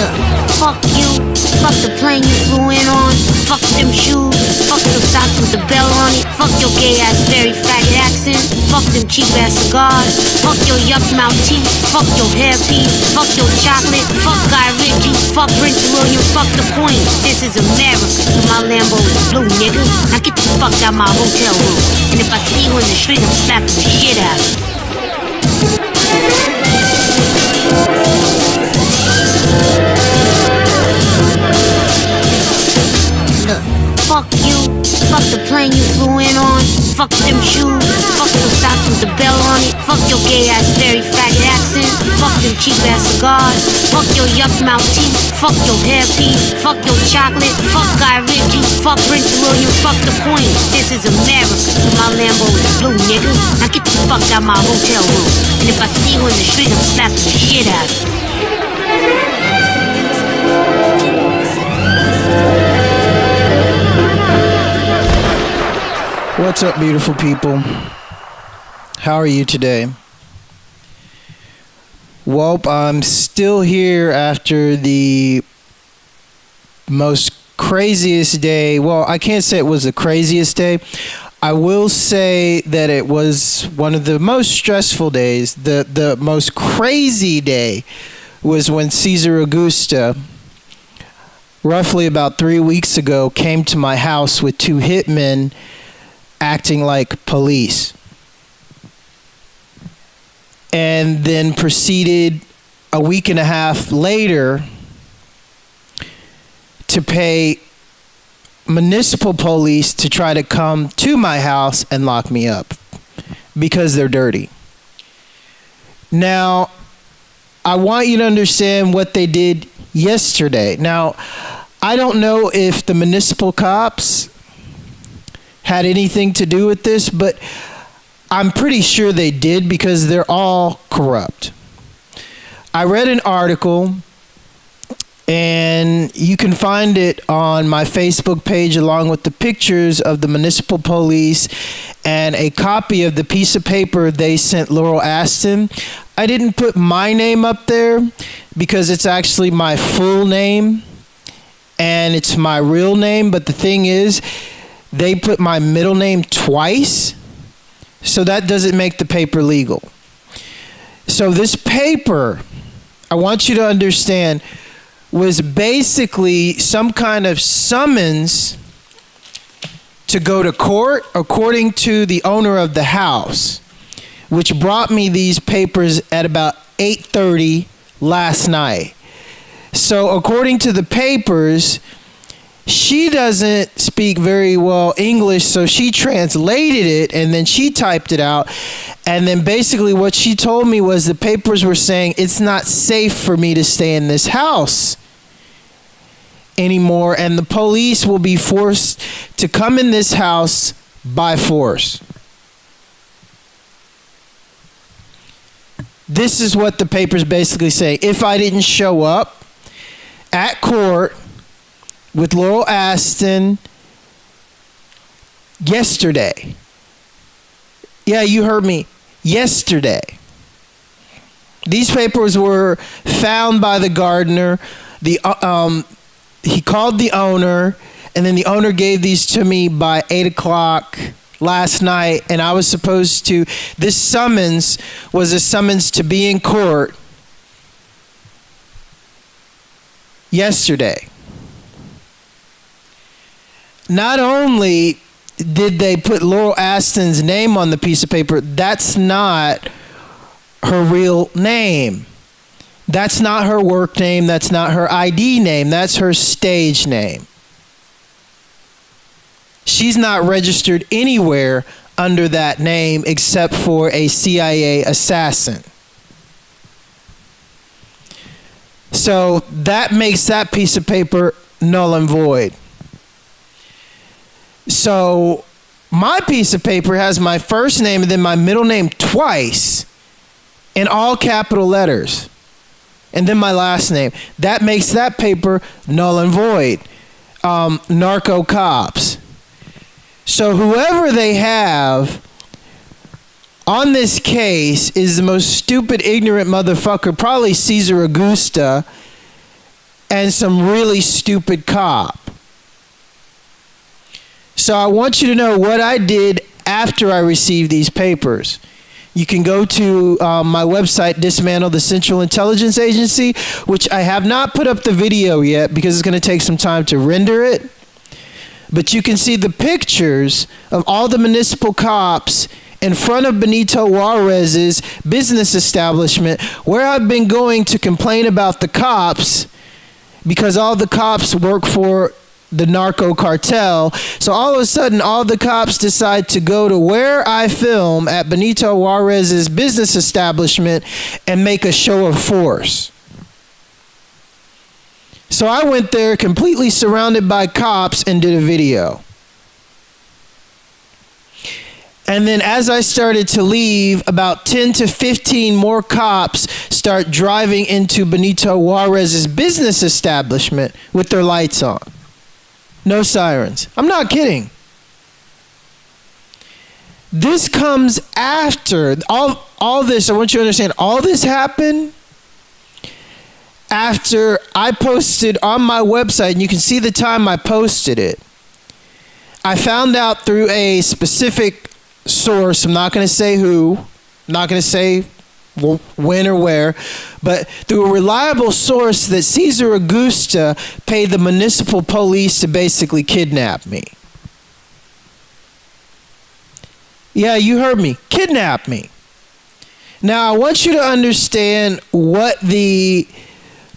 Look, fuck you, fuck the plane you flew in on, fuck them shoes, fuck those socks with the bell on it, fuck your gay ass very faggot accent, fuck them cheap ass cigars, fuck your yuck mouth teeth, fuck your hairpiece, fuck your chocolate, fuck Guy Ritchie, fuck Prince William, fuck the Queen. This is America, so my Lambo is blue, nigga. Now get the fuck out my hotel room, and if I see you in the street, I'm slapping the shit out of you. Look, fuck you, fuck the plane you flew in on, fuck them shoes, fuck those socks with the bell on it, fuck your gay ass very faggot accent, fuck them cheap ass cigars, fuck your yuck mouth teeth, fuck your hairpiece, fuck your chocolate, fuck Guy Ritchie, fuck Prince William, fuck the Queen. This is America, so my Lambo is blue, nigga. Now get the fuck out my hotel room, and if I see you in the street, I'm slapping the shit out of you. What's up, beautiful people? How are you today? Well, I'm still here after the most craziest day. Well, I can't say it was the craziest day. I will say that it was one of the most stressful days. The most crazy day was when Cesar Augusta, roughly about 3 weeks ago, came to my house with 2 hitmen acting like police, and then proceeded a week and a half later to pay municipal police to try to come to my house and lock me up because they're dirty. Now, I want you to understand what they did yesterday. Now, I don't know if the municipal cops had anything to do with this, but I'm pretty sure they did because they're all corrupt. I read an article, and you can find it on my Facebook page along with the pictures of the municipal police and a copy of the piece of paper they sent Laurel Aston. I didn't put my name up there because it's actually my full name and it's my real name, but the thing is, they put my middle name twice, so that doesn't make the paper legal. So this paper, I want you to understand, was basically some kind of summons to go to court according to the owner of the house, which brought me these papers at about 8:30 last night. So according to the papers, she doesn't speak very well English, so she translated it and then she typed it out. And then basically what she told me was the papers were saying it's not safe for me to stay in this house anymore, and the police will be forced to come in this house by force. This is what the papers basically say. If I didn't show up at court with Laurel Aston yesterday. Yeah, you heard me. Yesterday. These papers were found by the gardener. He called the owner, and then the owner gave these to me by 8 o'clock last night, and I was supposed to, this summons was a summons to be in court yesterday. Not only did they put Laurel Aston's name on the piece of paper, that's not her real name. That's not her work name. That's not her ID name. That's her stage name. She's not registered anywhere under that name except for a CIA assassin. So that makes that piece of paper null and void. So my piece of paper has my first name and then my middle name twice in all capital letters, and then my last name. That makes that paper null and void. Narco cops. So whoever they have on this case is the most stupid, ignorant motherfucker, probably Cesar Augusta, and some really stupid cop. So I want you to know what I did after I received these papers. You can go to my website, Dismantle the Central Intelligence Agency, which I have not put up the video yet because it's going to take some time to render it. But you can see the pictures of all the municipal cops in front of Benito Juarez's business establishment, where I've been going to complain about the cops because all the cops work for the narco cartel. So all of a sudden, all the cops decide to go to where I film at Benito Juarez's business establishment and make a show of force. So I went there completely surrounded by cops and did a video. And then as I started to leave, about 10 to 15 more cops start driving into Benito Juarez's business establishment with their lights on. No sirens. I'm not kidding. This comes after all this. I want you to understand, all this happened after I posted on my website, and you can see the time I posted it. I found out through a specific source, I'm not going to say who, I'm not going to say when or where, but through a reliable source, that Cesar Augusta paid the municipal police to basically kidnap me. Yeah, you heard me. Kidnap me. Now, I want you to understand what the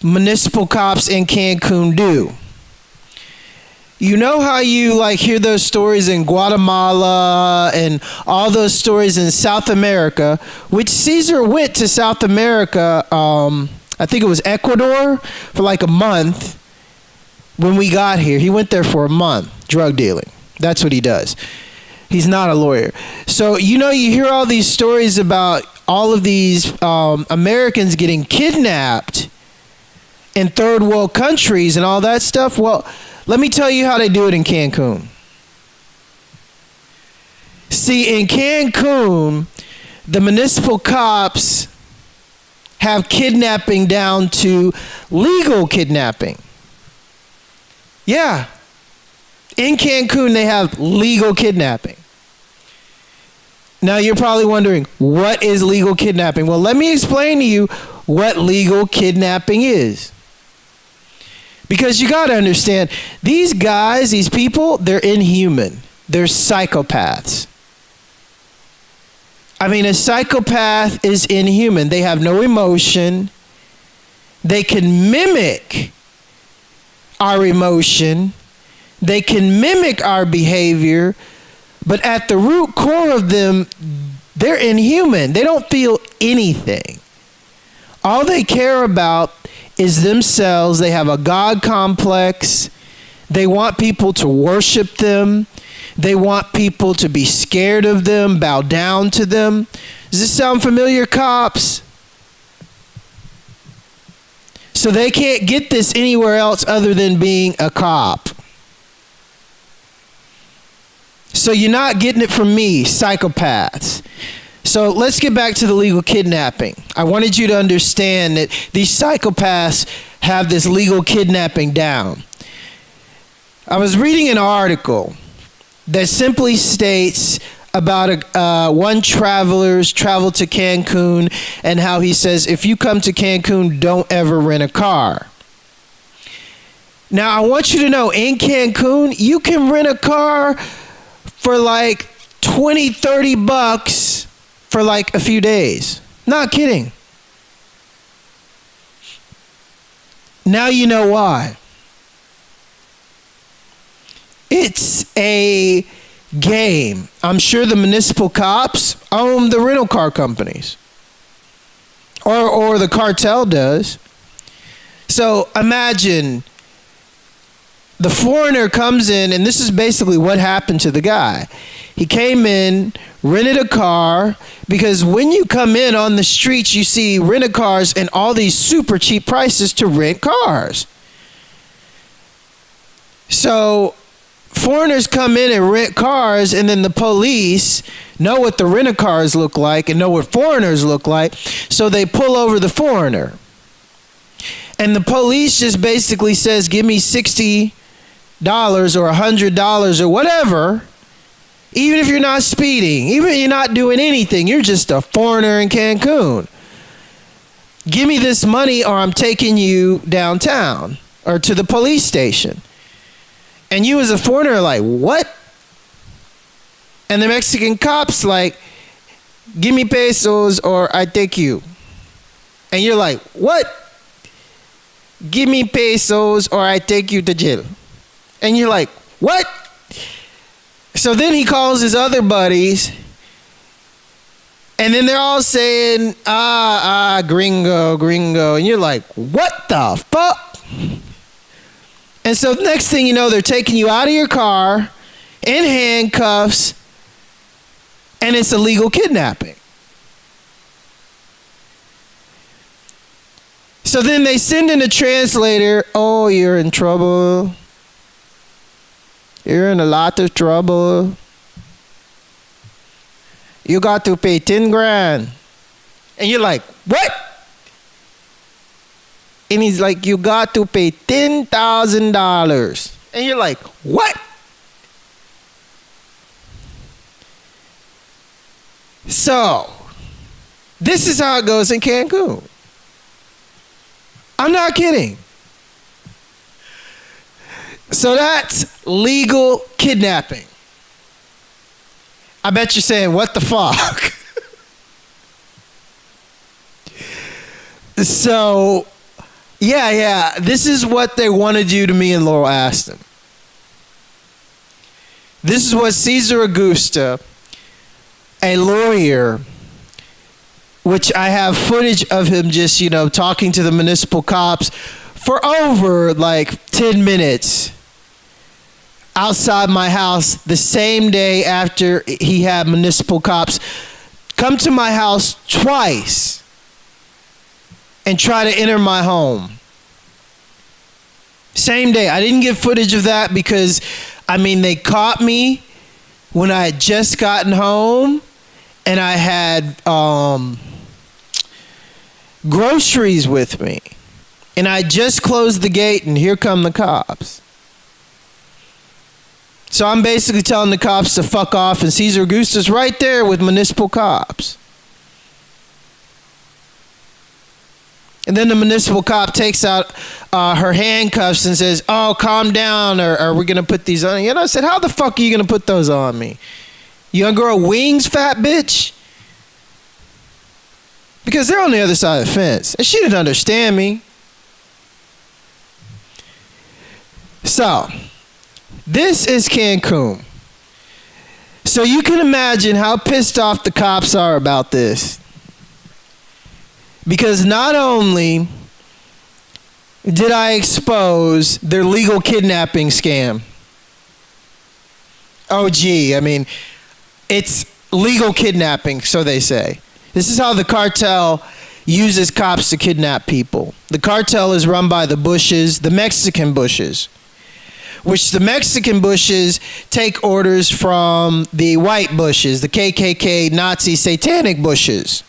municipal cops in Cancun do. You know how you like hear those stories in Guatemala and all those stories in South America, which Caesar went to South America, I think it was Ecuador, for like a month when we got here. He went there for a month, drug dealing. That's what he does. He's not a lawyer. So, you know, you hear all these stories about all of these Americans getting kidnapped in third world countries and all that stuff. Well, let me tell you how they do it in Cancun. See, in Cancun, the municipal cops have kidnapping down to legal kidnapping. Yeah. In Cancun, they have legal kidnapping. Now, you're probably wondering, what is legal kidnapping? Well, let me explain to you what legal kidnapping is. Because you got to understand, these guys, these people, they're inhuman. They're psychopaths. I mean, a psychopath is inhuman. They have no emotion. They can mimic our emotion. They can mimic our behavior. But at the root core of them, they're inhuman. They don't feel anything. All they care about is themselves. They have a God complex. They want people to worship them. They want people to be scared of them, bow down to them. Does this sound familiar, cops? So they can't get this anywhere else other than being a cop. So you're not getting it from me, psychopaths. So let's get back to the legal kidnapping. I wanted you to understand that these psychopaths have this legal kidnapping down. I was reading an article that simply states about one traveler's travel to Cancun and how he says, if you come to Cancun, don't ever rent a car. Now, I want you to know, in Cancun, you can rent a car for like 20, 30 bucks for like a few days. Not kidding. Now you know why. It's a game. I'm sure the municipal cops own the rental car companies. Or the cartel does. So imagine the foreigner comes in, and this is basically what happened to the guy. He came in, rented a car, because when you come in on the streets, you see rent-a-cars and all these super cheap prices to rent cars. So foreigners come in and rent cars, and then the police know what the rent-a-cars look like and know what foreigners look like, so they pull over the foreigner. And the police just basically says, give me $60 or $100 or whatever, even if you're not speeding, even if you're not doing anything, you're just a foreigner in Cancun. Give me this money or I'm taking you downtown or to the police station. And you as a foreigner are like, what? And the Mexican cops like, give me pesos or I take you. And you're like, what? Give me pesos or I take you to jail. And you're like, what? So then he calls his other buddies, and then they're all saying, gringo, gringo. And you're like, what the fuck? And so next thing you know, they're taking you out of your car in handcuffs, and it's illegal kidnapping. So then they send in a translator. Oh, you're in trouble. You're in a lot of trouble. You got to pay 10 grand. And you're like, what? And he's like, you got to pay $10,000. And you're like, what? So, this is how it goes in Cancun. I'm not kidding. So that's legal kidnapping. I bet you're saying, what the fuck? So, yeah, this is what they want to do to me and Laurel Aston. This is what Cesar Augusta, a lawyer, which I have footage of him just, talking to the municipal cops for over like 10 minutes outside my house the same day after he had municipal cops come to my house twice and try to enter my home. Same day. I didn't get footage of that because, they caught me when I had just gotten home and I had groceries with me. And I just closed the gate and here come the cops. So I'm basically telling the cops to fuck off, and Cesar Augusta's right there with municipal cops. And then the municipal cop takes out her handcuffs and says, oh, calm down, or we're going to put these on you. And I said, how the fuck are you going to put those on me? You going to grow wings, fat bitch? Because they're on the other side of the fence. And she didn't understand me. So, this is Cancun. So you can imagine how pissed off the cops are about this. Because not only did I expose their legal kidnapping scam. Oh, gee, it's legal kidnapping, so they say. This is how the cartel uses cops to kidnap people. The cartel is run by the Bushes, the Mexican Bushes, which the Mexican Bushes take orders from the white Bushes, the KKK, Nazi, satanic Bushes.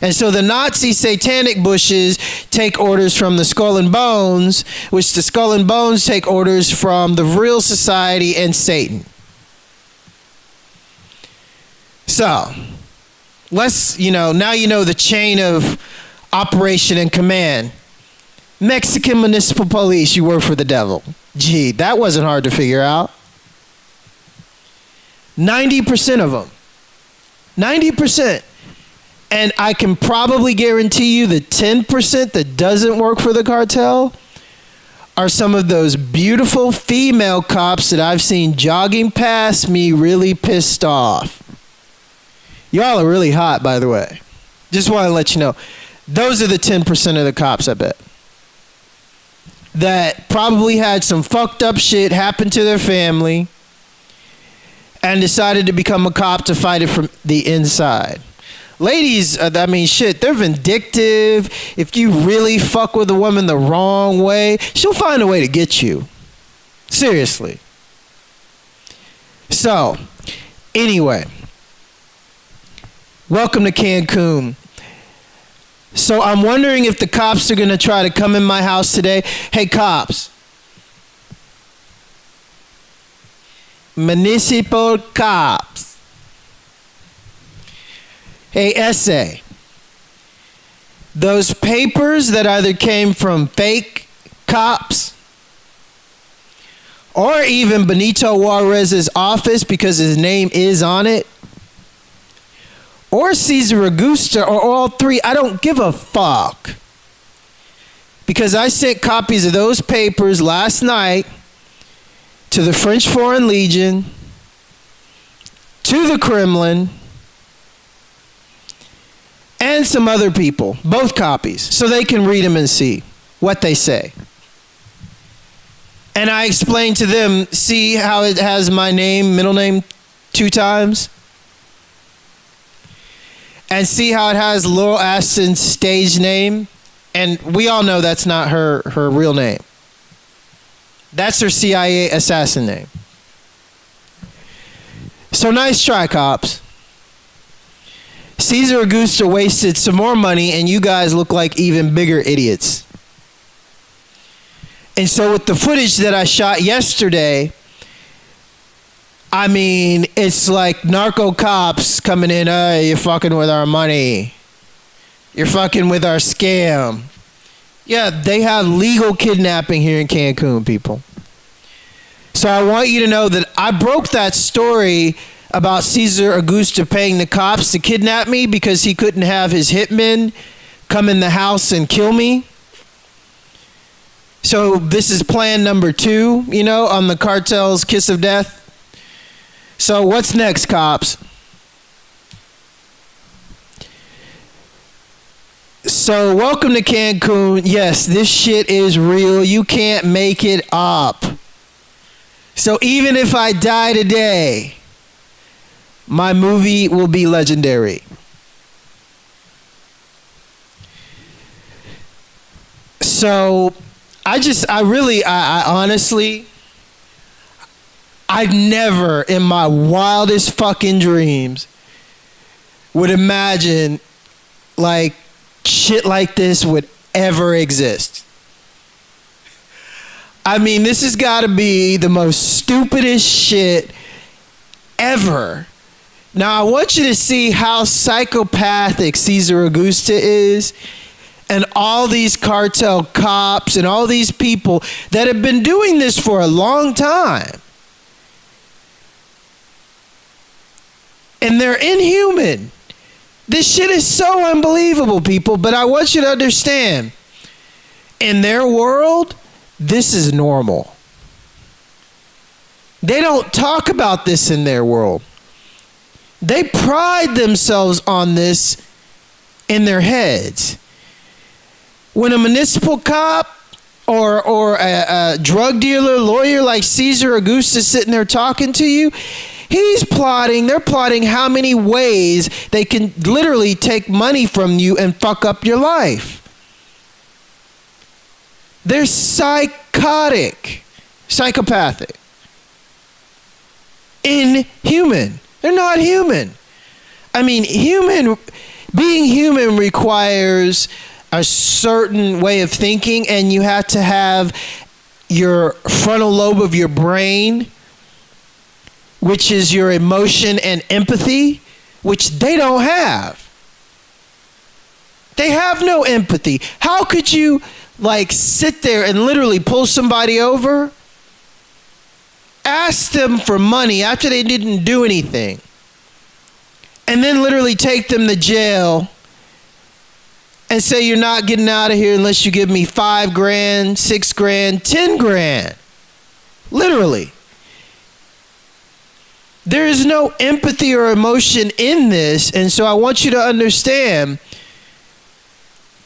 And so the Nazi satanic Bushes take orders from the Skull and Bones, which the Skull and Bones take orders from the Real Society and Satan. So, let's, now you know the chain of operation and command. Mexican Municipal Police, you work for the devil. Gee, that wasn't hard to figure out. 90% of them. 90%. And I can probably guarantee you the 10% that doesn't work for the cartel are some of those beautiful female cops that I've seen jogging past me really pissed off. Y'all are really hot, by the way. Just want to let you know. Those are the 10% of the cops, I bet, that probably had some fucked up shit happen to their family and decided to become a cop to fight it from the inside. Ladies, shit, they're vindictive. If you really fuck with a woman the wrong way, she'll find a way to get you. Seriously. So, anyway, welcome to Cancun. So I'm wondering if the cops are going to try to come in my house today. Hey, cops. Municipal cops. Hey, essay. Those papers that either came from fake cops or even Benito Juarez's office because his name is on it, or Cesar Augusta, or all three, I don't give a fuck. Because I sent copies of those papers last night to the French Foreign Legion, to the Kremlin, and some other people, both copies, so they can read them and see what they say. And I explained to them, see how it has my name, middle name, 2 times? And see how it has Laurel Aston's stage name? And we all know that's not her real name. That's her CIA assassin name. So nice try, cops. Cesar Augusta wasted some more money, and you guys look like even bigger idiots. And so with the footage that I shot yesterday, I mean, it's like narco cops coming in, hey, you're fucking with our money. You're fucking with our scam. Yeah, they have legal kidnapping here in Cancun, people. So I want you to know that I broke that story about Cesar Augusta paying the cops to kidnap me because he couldn't have his hitmen come in the house and kill me. So this is plan number 2, you know, on the cartel's kiss of death. So what's next, cops? So welcome to Cancun. Yes, this shit is real. You can't make it up. So even if I die today, my movie will be legendary. So I honestly, I never in my wildest fucking dreams would imagine like shit like this would ever exist. I mean, this has got to be the most stupidest shit ever. Now, I want you to see how psychopathic Cesar Augusta is, and all these cartel cops and all these people that have been doing this for a long time. And they're inhuman. This shit is so unbelievable, people. But I want you to understand, in their world, this is normal. They don't talk about this in their world. They pride themselves on this in their heads. When a municipal cop or a drug dealer, lawyer like Cesar Augusta is sitting there talking to you, they're plotting how many ways they can literally take money from you and fuck up your life. They're psychotic, psychopathic, inhuman. They're not human. I mean, being human requires a certain way of thinking, and you have to have your frontal lobe of your brain, which is your emotion and empathy, which they don't have. They have no empathy. How could you like sit there and literally pull somebody over, ask them for money after they didn't do anything, and then literally take them to jail and say you're not getting out of here unless you give me $5 grand, $6 grand, $10 grand? Literally. There is no empathy or emotion in this, and so I want you to understand,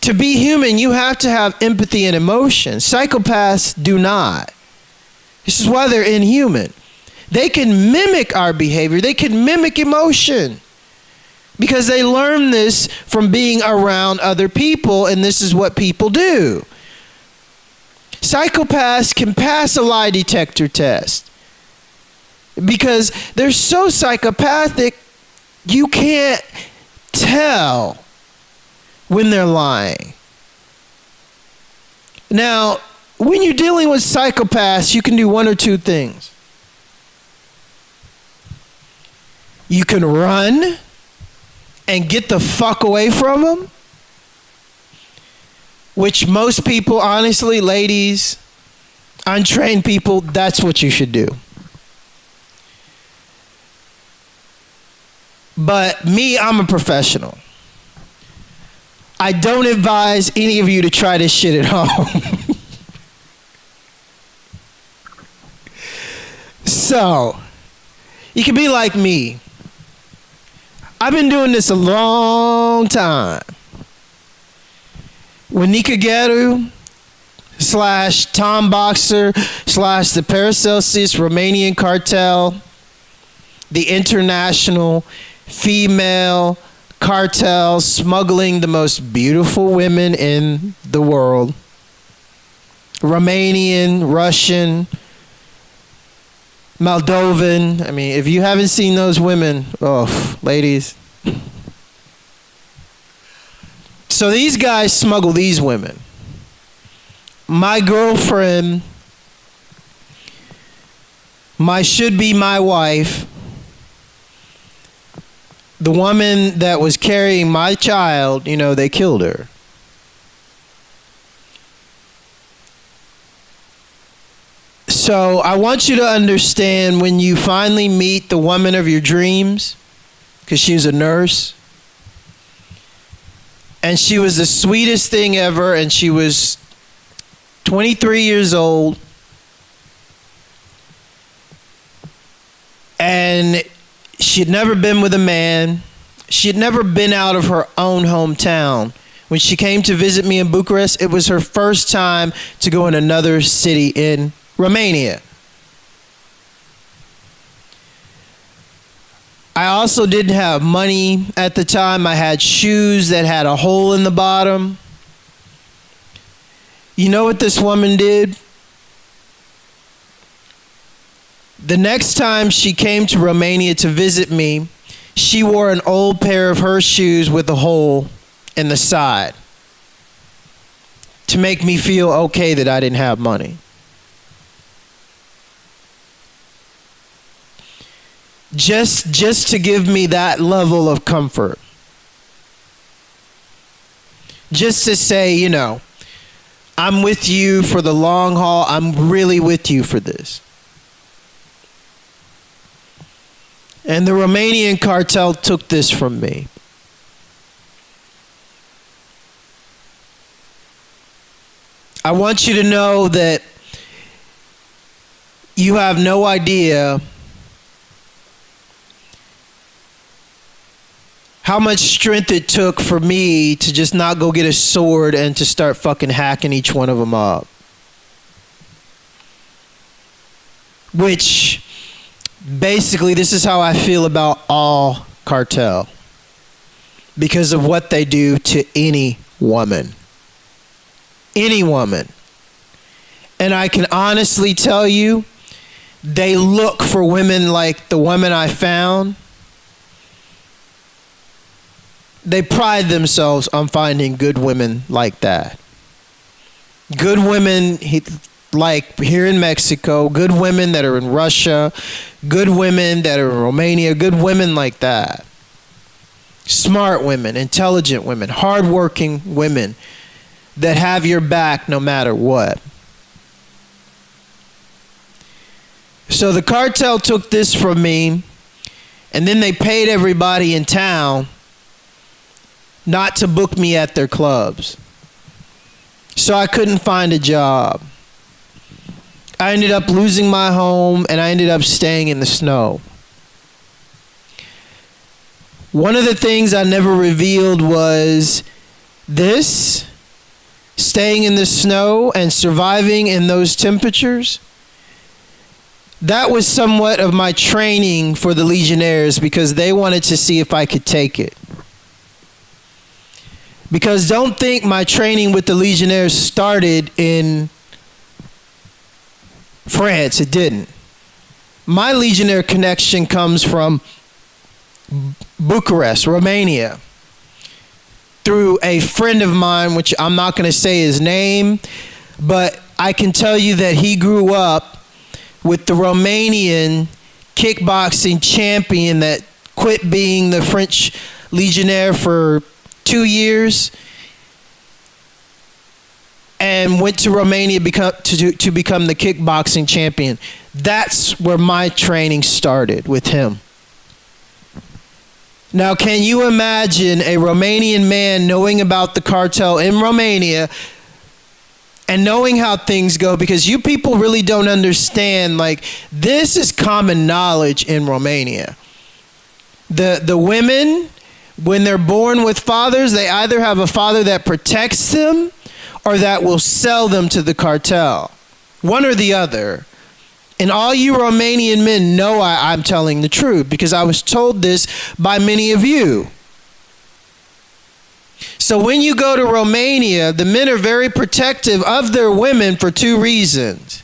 to be human, you have to have empathy and emotion. Psychopaths do not. This is why they're inhuman. They can mimic our behavior. They can mimic emotion because they learn this from being around other people, and this is what people do. Psychopaths can pass a lie detector test because they're so psychopathic, you can't tell when they're lying. Now, when you're dealing with psychopaths, you can do one or two things. You can run and get the fuck away from them, which most people, honestly, ladies, untrained people, that's what you should do. But me, I'm a professional. I don't advise any of you to try this shit at home. So, you can be like me. I've been doing this a long time. When Nika Geru / Tom Boxer / the Paracelsus Romanian Cartel, the international female cartel smuggling the most beautiful women in the world, Romanian, Russian, Moldovan. I mean, if you haven't seen those women, oh, ladies. So these guys smuggle these women. My girlfriend, my should-be my wife, the woman that was carrying my child, you know, they killed her. So I want you to understand, when you finally meet the woman of your dreams, because she was a nurse, and she was the sweetest thing ever, and she was 23 years old, and she had never been with a man. She had never been out of her own hometown. When she came to visit me in Bucharest, it was her first time to go in another city in Romania. I also didn't have money at the time. I had shoes that had a hole in the bottom. You know what this woman did? The next time she came to Romania to visit me, she wore an old pair of her shoes with a hole in the side to make me feel okay that I didn't have money. Just to give me that level of comfort. Just to say, you know, I'm with you for the long haul. I'm really with you for this. And the Romanian cartel took this from me. I want you to know that you have no idea how much strength it took for me to just not go get a sword and to start fucking hacking each one of them up. Which, basically, this is how I feel about all cartel. Because of what they do to any woman. Any woman. And I can honestly tell you, they look for women like the woman I found. They pride themselves on finding good women like that. Good women like here in Mexico, good women that are in Russia, good women that are in Romania, good women like that. Smart women, intelligent women, hardworking women that have your back no matter what. So the cartel took this from me, and then they paid everybody in town not to book me at their clubs. So I couldn't find a job. I ended up losing my home, and I ended up staying in the snow. One of the things I never revealed was this, staying in the snow and surviving in those temperatures. That was somewhat of my training for the Legionnaires, because they wanted to see if I could take it. Because don't think my training with the Legionnaires started in France. It didn't. My Legionnaire connection comes from Bucharest, Romania. through a friend of mine, which I'm not going to say his name, but I can tell you that he grew up with the Romanian kickboxing champion that quit being the French legionnaire for 2 years and went to Romania to become the kickboxing champion. That's where my training started, with him. Now, can you imagine a Romanian man knowing about the cartel in Romania and knowing how things go? Because you people really don't understand, like, this is common knowledge in Romania. The women, when they're born with fathers, they either have a father that protects them or that will sell them to the cartel. One or the other. And all you Romanian men know I'm telling the truth, because I was told this by many of you. So when you go to Romania, the men are very protective of their women for 2 reasons.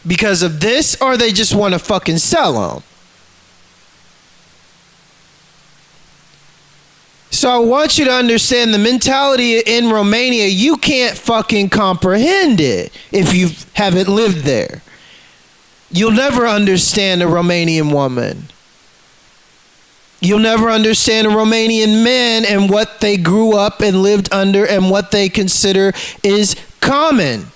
Because of this, or they just want to fucking sell them. So I want you to understand the mentality in Romania. You can't fucking comprehend it if you haven't lived there. You'll never understand a Romanian woman. You'll never understand a Romanian man and what they grew up and lived under and what they consider is common.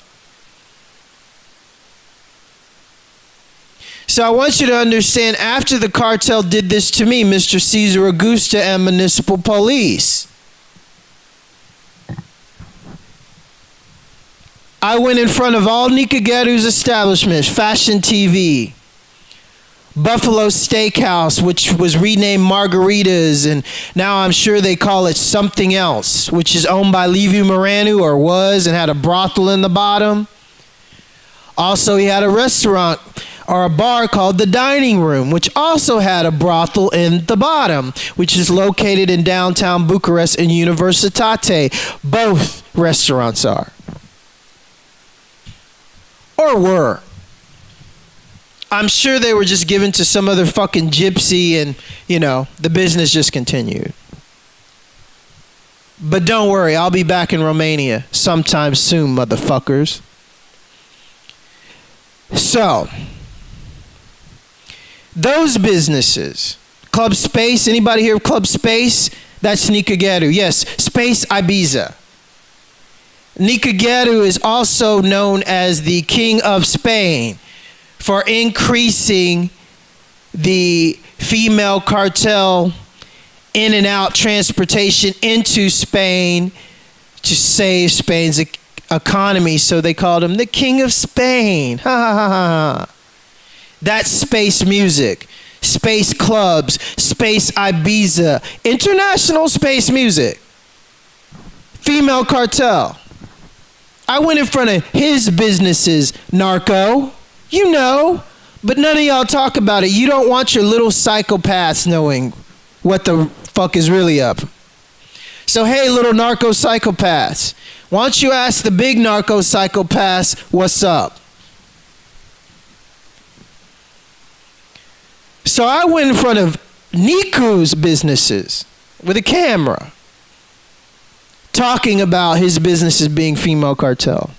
So I want you to understand, after the cartel did this to me, Mr. Cesar Augusta and municipal police, I went in front of all Nicăgheru's establishments, Fashion TV, Buffalo Steakhouse, which was renamed Margaritas, and now I'm sure they call it something else, which is owned by Liviu Moranu, or was, and had a brothel in the bottom. Also, he had a restaurant or a bar called The Dining Room, which also had a brothel in the bottom, which is located in downtown Bucharest in Universitate. Both restaurants are. Or were. I'm sure they were just given to some other fucking gypsy and, you know, the business just continued. But don't worry, I'll be back in Romania sometime soon, motherfuckers. So, those businesses, Club Space, anybody hear of Club Space? That's Nicăgheru. Yes, Space Ibiza. Nicăgheru is also known as the King of Spain for increasing the female cartel in and out transportation into Spain to save Spain's economy. So they called him the King of Spain. Ha ha ha ha. That's space music, space clubs, Space Ibiza, international space music, female cartel. I went in front of his businesses, narco. You know, but none of y'all talk about it. You don't want your little psychopaths knowing what the fuck is really up. So, hey, little narco psychopaths, why don't you ask the big narco psychopaths what's up? So I went in front of Niku's businesses with a camera, talking about his businesses being female cartel.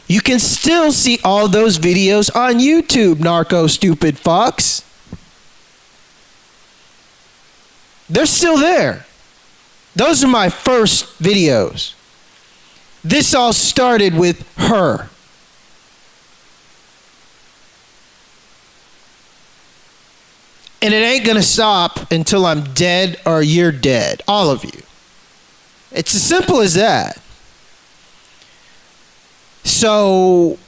You can still see all those videos on YouTube, narco stupid fucks. They're still there. Those are my first videos. This all started with her. And it ain't gonna stop until I'm dead or you're dead. All of you. It's as simple as that. So,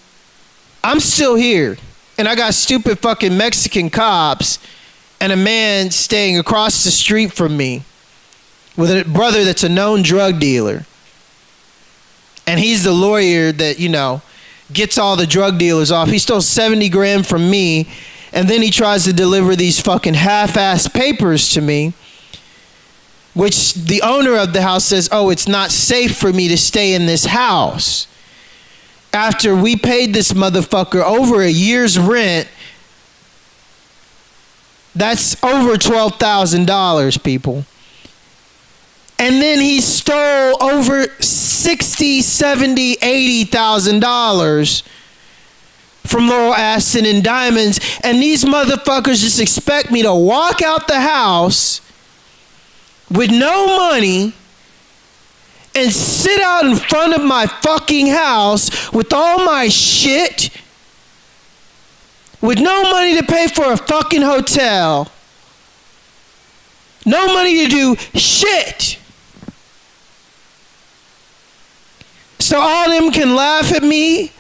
I'm still here. And I got stupid fucking Mexican cops and a man staying across the street from me with a brother that's a known drug dealer. And he's the lawyer that, you know, gets all the drug dealers off. He stole 70 grand from me, and then he tries to deliver these fucking half-ass papers to me, which the owner of the house says, oh, it's not safe for me to stay in this house. After we paid this motherfucker over a year's rent, that's over $12,000, people. And then he stole over $60,000, $70,000, $80,000 from Laurel Aston in diamonds. And these motherfuckers just expect me to walk out the house with no money and sit out in front of my fucking house with all my shit, with no money to pay for a fucking hotel, no money to do shit. So all them can laugh at me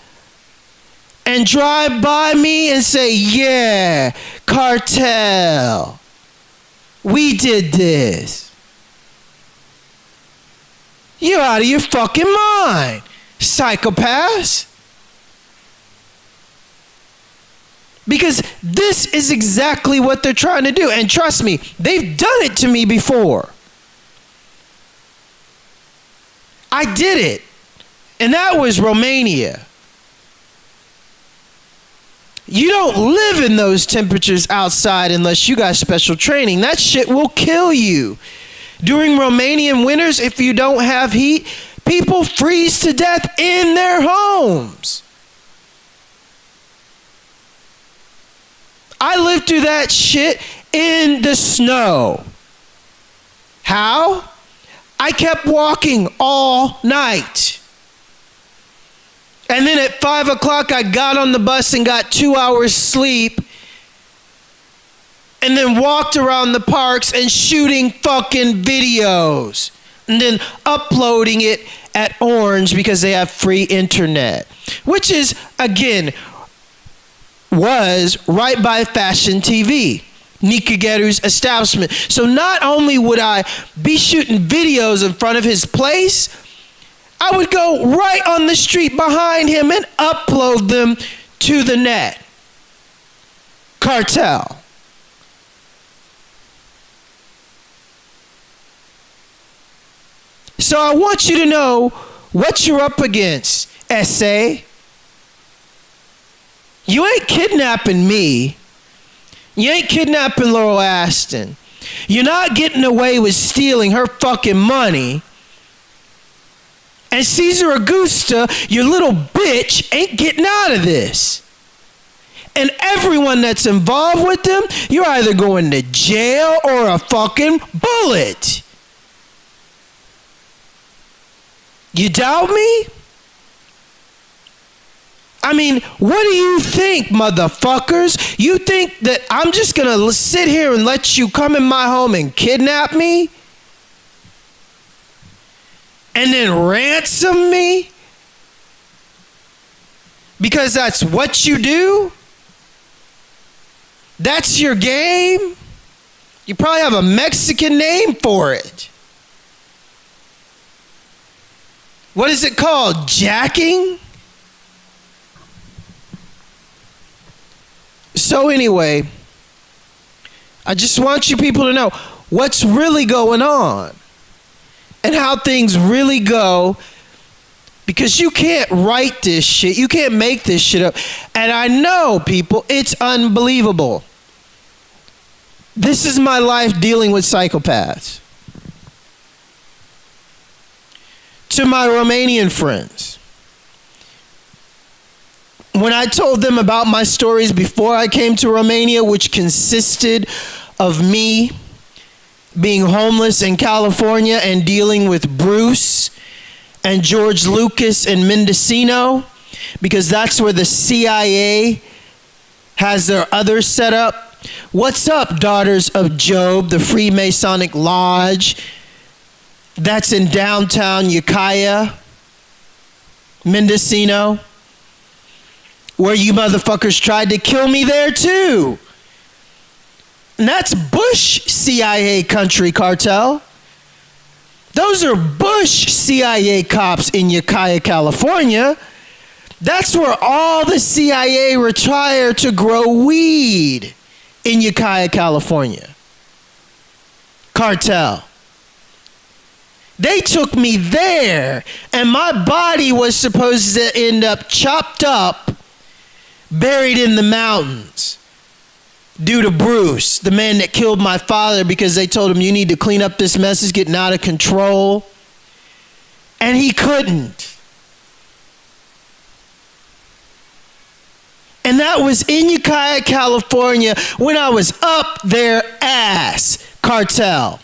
and drive by me and say, yeah, cartel, we did this. You're out of your fucking mind, psychopaths. Because this is exactly what they're trying to do. And trust me, they've done it to me before. I did it. And that was Romania. You don't live in those temperatures outside unless you got special training. That shit will kill you. During Romanian winters, if you don't have heat, people freeze to death in their homes. I lived through that shit in the snow. How? I kept walking all night. And then at 5 o'clock, I got on the bus and got 2 hours sleep. And then walked around the parks and shooting fucking videos. And then uploading it at Orange because they have free internet. Which is, again, was right by Fashion TV, Nikageru's establishment. So not only would I be shooting videos in front of his place, I would go right on the street behind him and upload them to the net. Cartel. So I want you to know what you're up against, SA. You ain't kidnapping me. You ain't kidnapping Laurel Aston. You're not getting away with stealing her fucking money. And Cesar Augusta, your little bitch, ain't getting out of this. And everyone that's involved with them, you're either going to jail or a fucking bullet. You doubt me? I mean, what do you think, motherfuckers? You think that I'm just gonna sit here and let you come in my home and kidnap me? And then ransom me? Because that's what you do? That's your game? You probably have a Mexican name for it. What is it called? Jacking? So anyway, I just want you people to know what's really going on and how things really go, because you can't write this shit. You can't make this shit up. And I know, people, it's unbelievable. This is my life dealing with psychopaths. To my Romanian friends, when I told them about my stories before I came to Romania, which consisted of me being homeless in California and dealing with Bruce and George Lucas and Mendocino, because that's where the CIA has their other setup. What's up, Daughters of Job, the Freemasonic Lodge that's in downtown Ukiah, Mendocino, where you motherfuckers tried to kill me there too. And that's Bush CIA country, cartel. Those are Bush CIA cops in Ukiah, California. That's where all the CIA retire to grow weed, in Ukiah, California. Cartel. They took me there, and my body was supposed to end up chopped up, buried in the mountains. due to Bruce, the man that killed my father, because they told him, you need to clean up this mess, it's getting out of control. And he couldn't. And that was in Ukiah, California, when I was up their ass, cartel.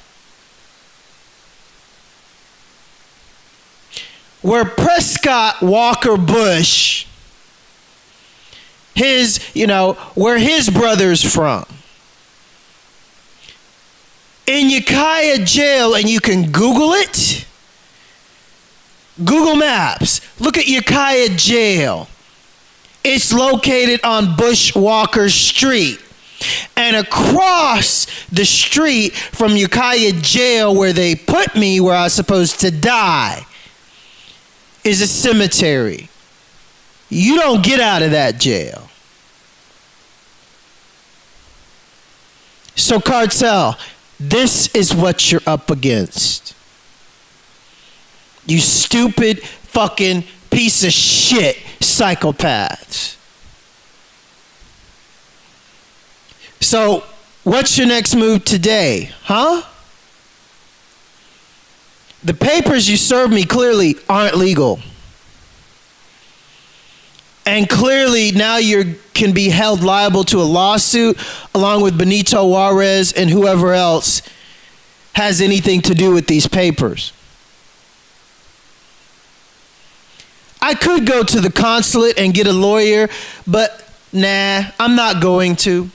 Where Prescott Walker Bush, where his brother's from. In Ukiah jail, and you can Google it. Google Maps. Look at Ukiah jail. It's located on Bushwalker Street. And across the street from Ukiah jail, where they put me, where I was supposed to die, is a cemetery. You don't get out of that jail. So cartel, this is what you're up against. You stupid fucking piece of shit psychopaths. So, what's your next move today, huh? The papers you served me clearly aren't legal. And clearly now you can be held liable to a lawsuit along with Benito Juarez and whoever else has anything to do with these papers. I could go to the consulate and get a lawyer, but nah, I'm not going to.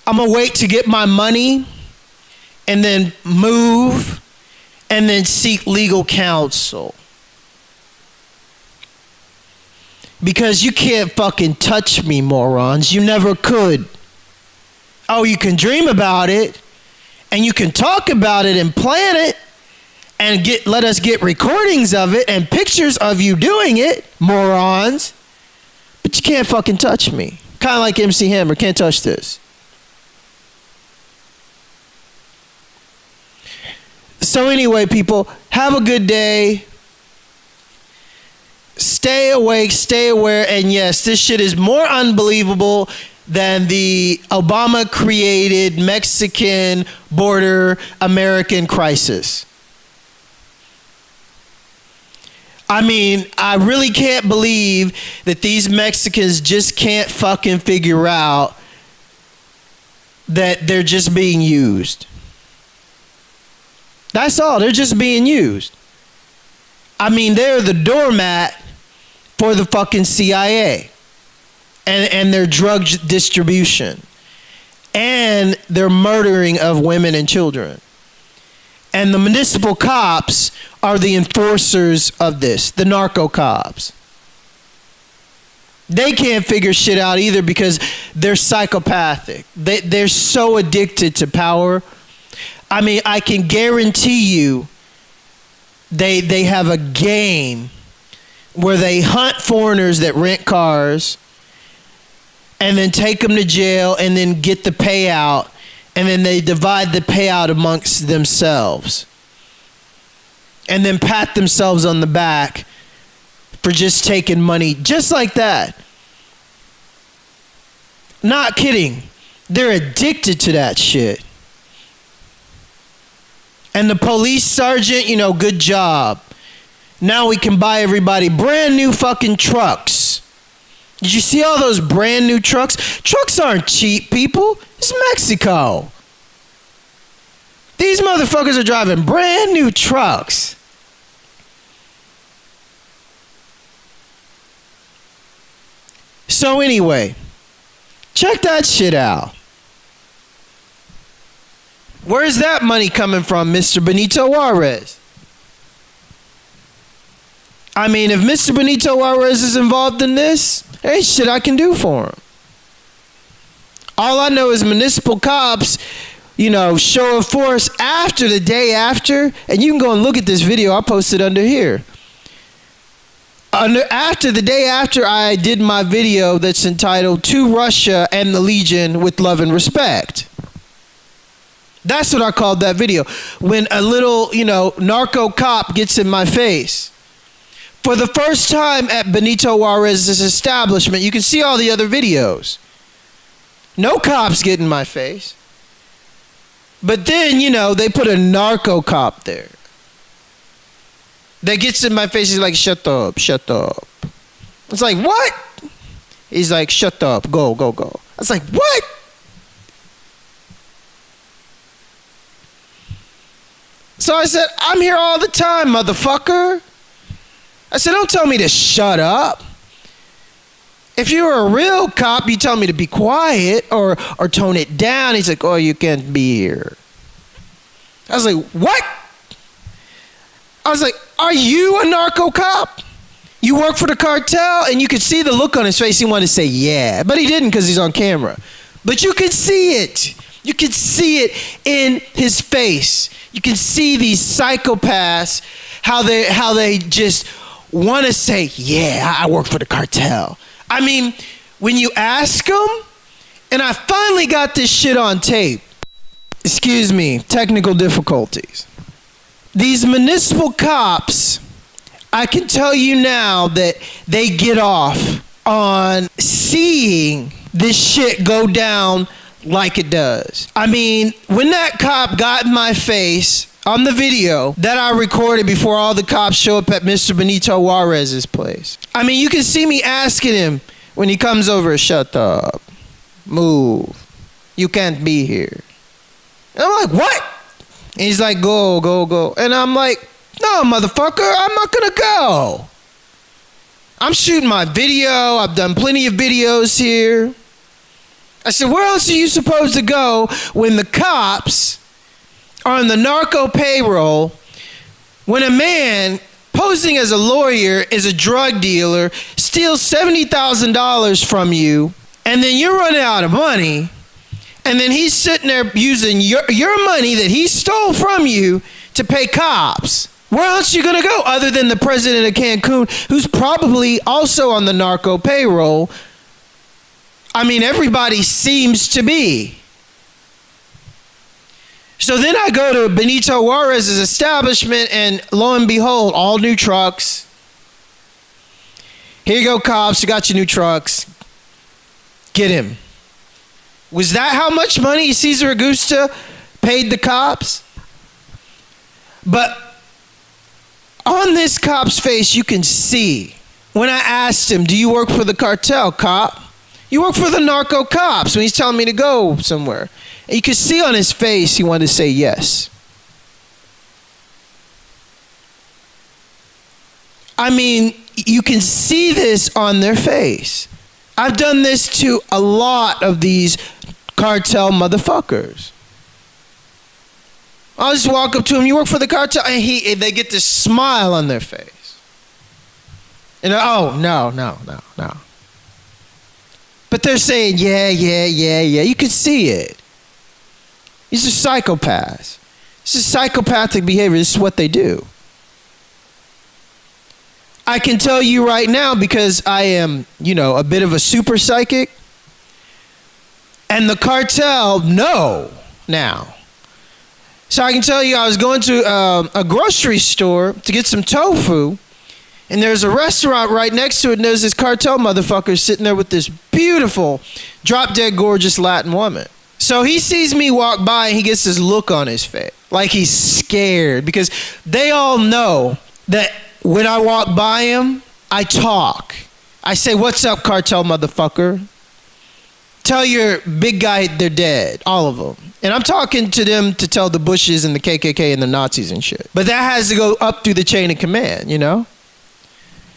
I'm gonna wait to get my money and then move and then seek legal counsel. Because you can't fucking touch me, morons. You never could. Oh, you can dream about it, and you can talk about it and plan it, and let us get recordings of it and pictures of you doing it, morons. But you can't fucking touch me. Kind of like MC Hammer, can't touch this. So anyway, people, have a good day. Stay awake, stay aware, and yes, this shit is more unbelievable than the Obama-created Mexican border American crisis. I mean, I really can't believe that these Mexicans just can't fucking figure out that they're just being used. That's all, they're just being used. I mean, they're the doormat for the fucking CIA and their drug distribution and their murdering of women and children. And the municipal cops are the enforcers of this, the narco cops. They can't figure shit out either because they're psychopathic. They're so addicted to power. I mean, I can guarantee you they have a game where they hunt foreigners that rent cars and then take them to jail and then get the payout, and then they divide the payout amongst themselves and then pat themselves on the back for just taking money just like that. Not kidding. They're addicted to that shit. And the police sergeant, good job. Now we can buy everybody brand new fucking trucks. Did you see all those brand new trucks? Trucks aren't cheap, people. It's Mexico. These motherfuckers are driving brand new trucks. So anyway, check that shit out. Where's that money coming from, Mr. Benito Juarez? I mean, if Mr. Benito Juarez is involved in this, there ain't shit I can do for him. All I know is municipal cops, show of force after the day after, and you can go and look at this video I posted under here. After the day after I did my video that's entitled "To Russia and the Legion with Love and Respect." That's what I called that video. When a little, narco cop gets in my face. For the first time at Benito Juarez's establishment, you can see all the other videos. No cops get in my face. But then, you know, they put a narco cop there. That gets in my face. He's like, shut up, shut up. It's like, what? He's like, shut up, go, go, go. I was like, what? So I said, I'm here all the time, motherfucker. I said, don't tell me to shut up. If you were a real cop, you tell me to be quiet or tone it down. He's like, oh, you can't be here. I was like, what? I was like, are you a narco cop? You work for the cartel? And you could see the look on his face. He wanted to say, yeah. But he didn't because he's on camera. But you could see it. You could see it in his face. You can see these psychopaths, how they just want to say, yeah, I work for the cartel. I mean, when you ask them, and I finally got this shit on tape. Excuse me, technical difficulties. These municipal cops, I can tell you now that they get off on seeing this shit go down like it does. I mean, when that cop got in my face on the video that I recorded before all the cops show up at Mr. Benito Juarez's place, I mean, you can see me asking him when he comes over, shut up, move, you can't be here. And I'm like, what? And he's like, go, go, go. And I'm like, no, motherfucker, I'm not gonna go. I'm shooting my video. I've done plenty of videos here. I said, where else are you supposed to go when the cops are on the narco payroll, when a man posing as a lawyer is a drug dealer, steals $70,000 from you, and then you're running out of money, and then he's sitting there using your money that he stole from you to pay cops? Where else are you going to go other than the president of Cancun, who's probably also on the narco payroll? I mean, everybody seems to be. So then I go to Benito Juarez's establishment, and lo and behold, all new trucks. Here you go, cops. You got your new trucks. Get him. Was that how much money Cesar Augusta paid the cops? But on this cop's face, you can see when I asked him, do you work for the cartel, cop? You work for the narco cops, when he's telling me to go somewhere. And you could see on his face he wanted to say yes. I mean, you can see this on their face. I've done this to a lot of these cartel motherfuckers. I'll just walk up to him, you work for the cartel? And they get this smile on their face. And oh, no. But they're saying, yeah. You can see it. These are psychopaths. This is psychopathic behavior. This is what they do. I can tell you right now, because I am, a bit of a super psychic, and the cartel know now. So I can tell you, I was going to a grocery store to get some tofu, and there's a restaurant right next to it, and there's this cartel motherfucker sitting there with this beautiful, drop-dead gorgeous Latin woman. So he sees me walk by, and he gets this look on his face, like he's scared, because they all know that when I walk by him, I talk. I say, what's up, cartel motherfucker? Tell your big guy they're dead, all of them. And I'm talking to them to tell the Bushes and the KKK and the Nazis and shit. But that has to go up through the chain of command,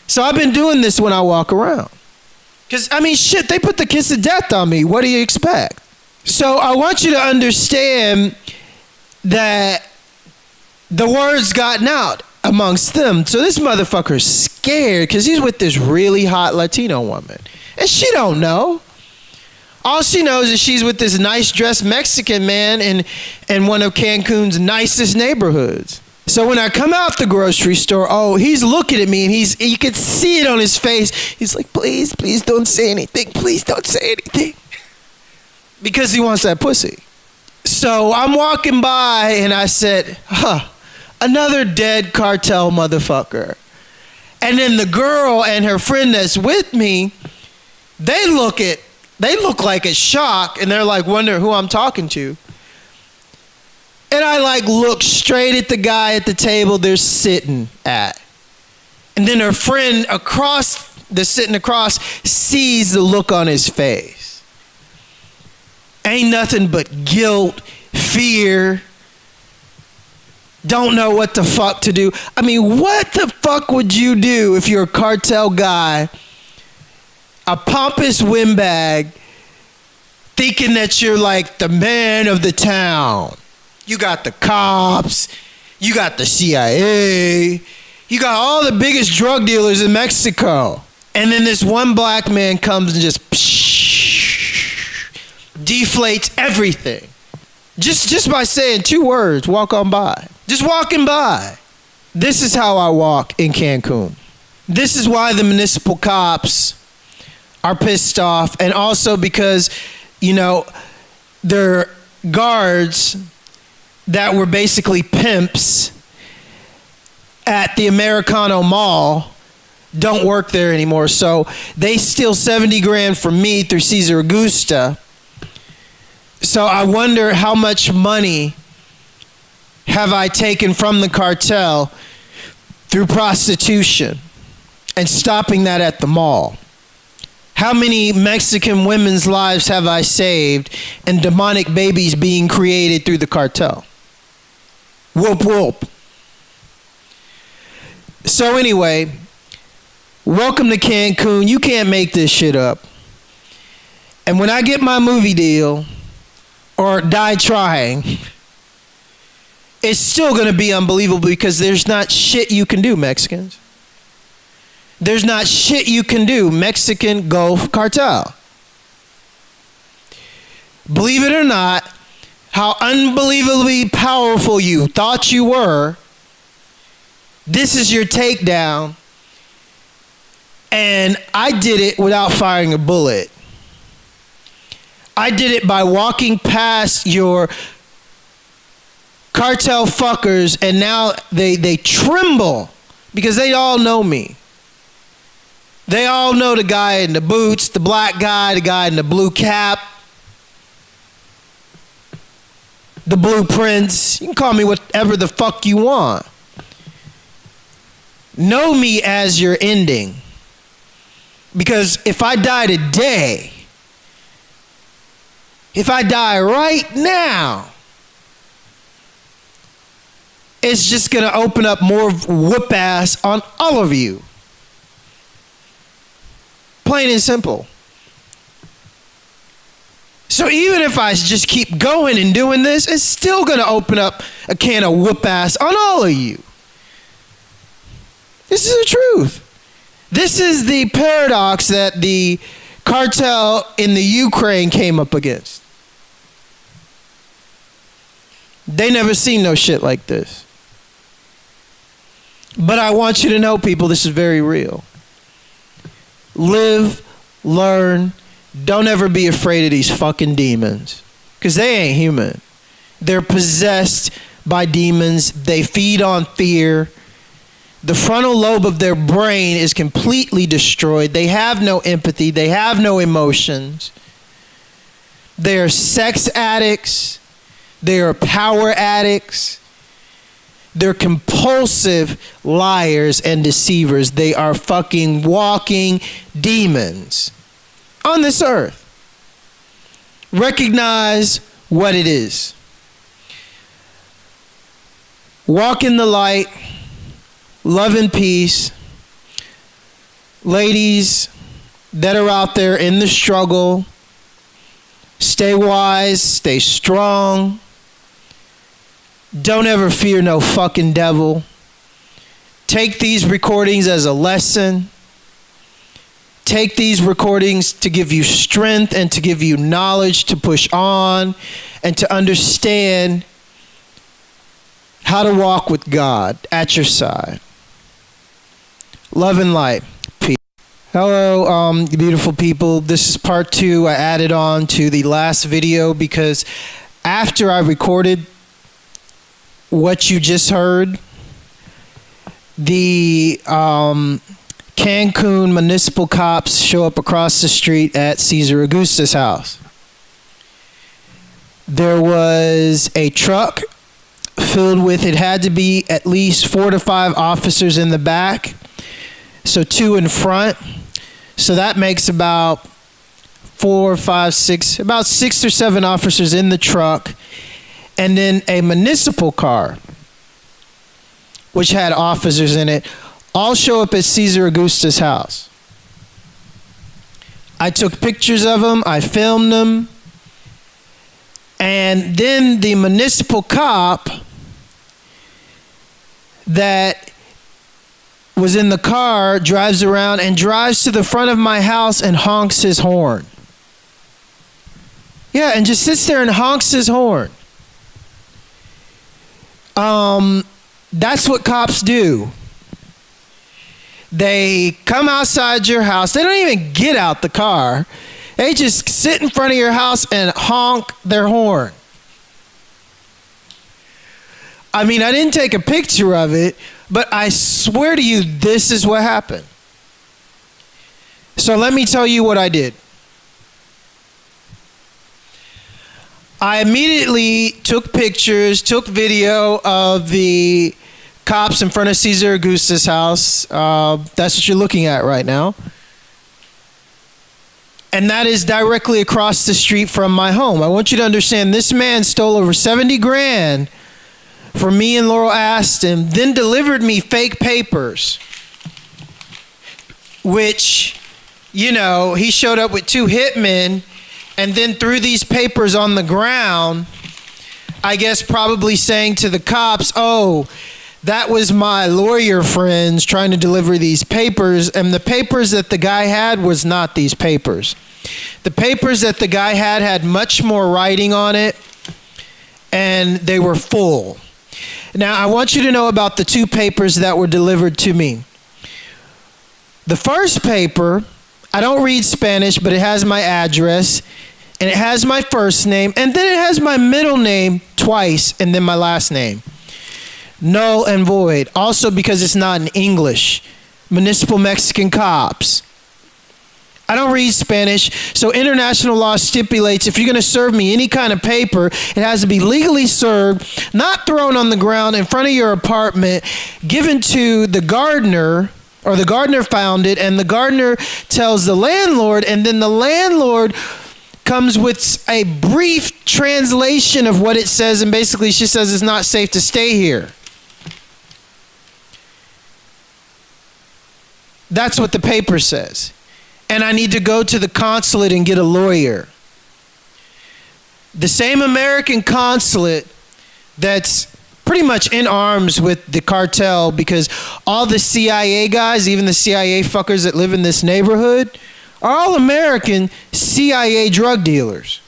So I've been doing this when I walk around. Because, shit, they put the kiss of death on me. What do you expect? So I want you to understand that the word's gotten out amongst them. So this motherfucker's scared because he's with this really hot Latino woman. And she don't know. All she knows is she's with this nice dressed Mexican man in one of Cancun's nicest neighborhoods. So when I come out the grocery store, he's looking at me, and you can see it on his face. He's like, please don't say anything. Please don't say anything. Because he wants that pussy. So I'm walking by, and I said, another dead cartel motherfucker. And then the girl and her friend that's with me, they look at They look like it's shock, and they're like wondering who I'm talking to. And I like look straight at the guy at the table they're sitting at. And then her friend that's sitting across sees the look on his face. Ain't nothing but guilt, fear, don't know what the fuck to do. I mean, what the fuck would you do if you're a cartel guy, a pompous windbag, thinking that you're like the man of the town? You got the cops, you got the CIA, you got all the biggest drug dealers in Mexico. And then this one black man comes and just deflates everything. Just by saying 2 words, walk on by. Just walking by. This is how I walk in Cancun. This is why the municipal cops are pissed off. And also because, you know, they're guards that were basically pimps at the Americano Mall don't work there anymore. So they steal 70 grand from me through Cesar Augusta. So I wonder how much money have I taken from the cartel through prostitution and stopping that at the mall? How many Mexican women's lives have I saved and demonic babies being created through the cartel? Whoop, whoop. So anyway, welcome to Cancun. You can't make this shit up. And when I get my movie deal, or die trying, it's still going to be unbelievable because there's not shit you can do, Mexicans. There's not shit you can do, Mexican Gulf Cartel. Believe it or not, how unbelievably powerful you thought you were, this is your takedown, and I did it without firing a bullet. I did it by walking past your cartel fuckers, and now they tremble because they all know me. They all know the guy in the boots, the black guy, the guy in the blue cap, the blueprints. You can call me whatever the fuck you want. Know me as your ending. Because if I die today, if I die right now, it's just going to open up more whoop ass on all of you. Plain and simple. So even if I just keep going and doing this, it's still going to open up a can of whoop ass on all of you. This is the truth. This is the paradox that the cartel in the Ukraine came up against. They never seen no shit like this. But I want you to know, people, this is very real. Live, learn, don't ever be afraid of these fucking demons. Because they ain't human. They're possessed by demons. They feed on fear. The frontal lobe of their brain is completely destroyed. They have no empathy. They have no emotions. They are sex addicts. They are power addicts. They're compulsive liars and deceivers. They are fucking walking demons on this earth. Recognize what it is. Walk in the light. Love and peace. Ladies that are out there in the struggle, stay wise, stay strong. Don't ever fear no fucking devil. Take these recordings as a lesson. Take these recordings to give you strength and to give you knowledge to push on and to understand how to walk with God at your side. Love and light. Peace. Hello, beautiful people. This is part 2. I added on to the last video because after I recorded what you just heard, the Cancun municipal cops show up across the street at Cesar Augusta's house. There was a truck filled with, it had to be at least 4 to 5 officers in the back, so 2 in front. So that makes about 4, 5, 6, about 6 or 7 officers in the truck, and then a municipal car, which had officers in it, all show up at Cesar Augusta's house. I took pictures of them, I filmed them, and then the municipal cop that was in the car drives around and drives to the front of my house and honks his horn. Yeah, and just sits there and honks his horn. That's what cops do. They come outside your house. They don't even get out the car. They just sit in front of your house and honk their horn. I mean, I didn't take a picture of it, but I swear to you, this is what happened. So let me tell you what I did. I immediately took pictures, took video of the cops in front of Cesar Augusta's house. That's what you're looking at right now. And that is directly across the street from my home. I want you to understand, this man stole over 70 grand from me and Laurel Aston, then delivered me fake papers, which, you know, he showed up with 2 hitmen and then threw these papers on the ground, I guess probably saying to the cops, oh, that was my lawyer friends trying to deliver these papers, and the papers that the guy had was not these papers. The papers that the guy had much more writing on it, and they were full. Now, I want you to know about the 2 papers that were delivered to me. The first paper, I don't read Spanish, but it has my address, and it has my first name, and then it has my middle name twice, and then my last name. Null and void. Also because it's not in English. Municipal Mexican cops. I don't read Spanish, so international law stipulates if you're going to serve me any kind of paper, it has to be legally served, not thrown on the ground in front of your apartment, given to the gardener, or the gardener found it, and the gardener tells the landlord, and then the landlord comes with a brief translation of what it says, and basically she says it's not safe to stay here. That's what the paper says. And I need to go to the consulate and get a lawyer. The same American consulate that's pretty much in arms with the cartel, because all the CIA guys, even the CIA fuckers that live in this neighborhood, are all American CIA drug dealers.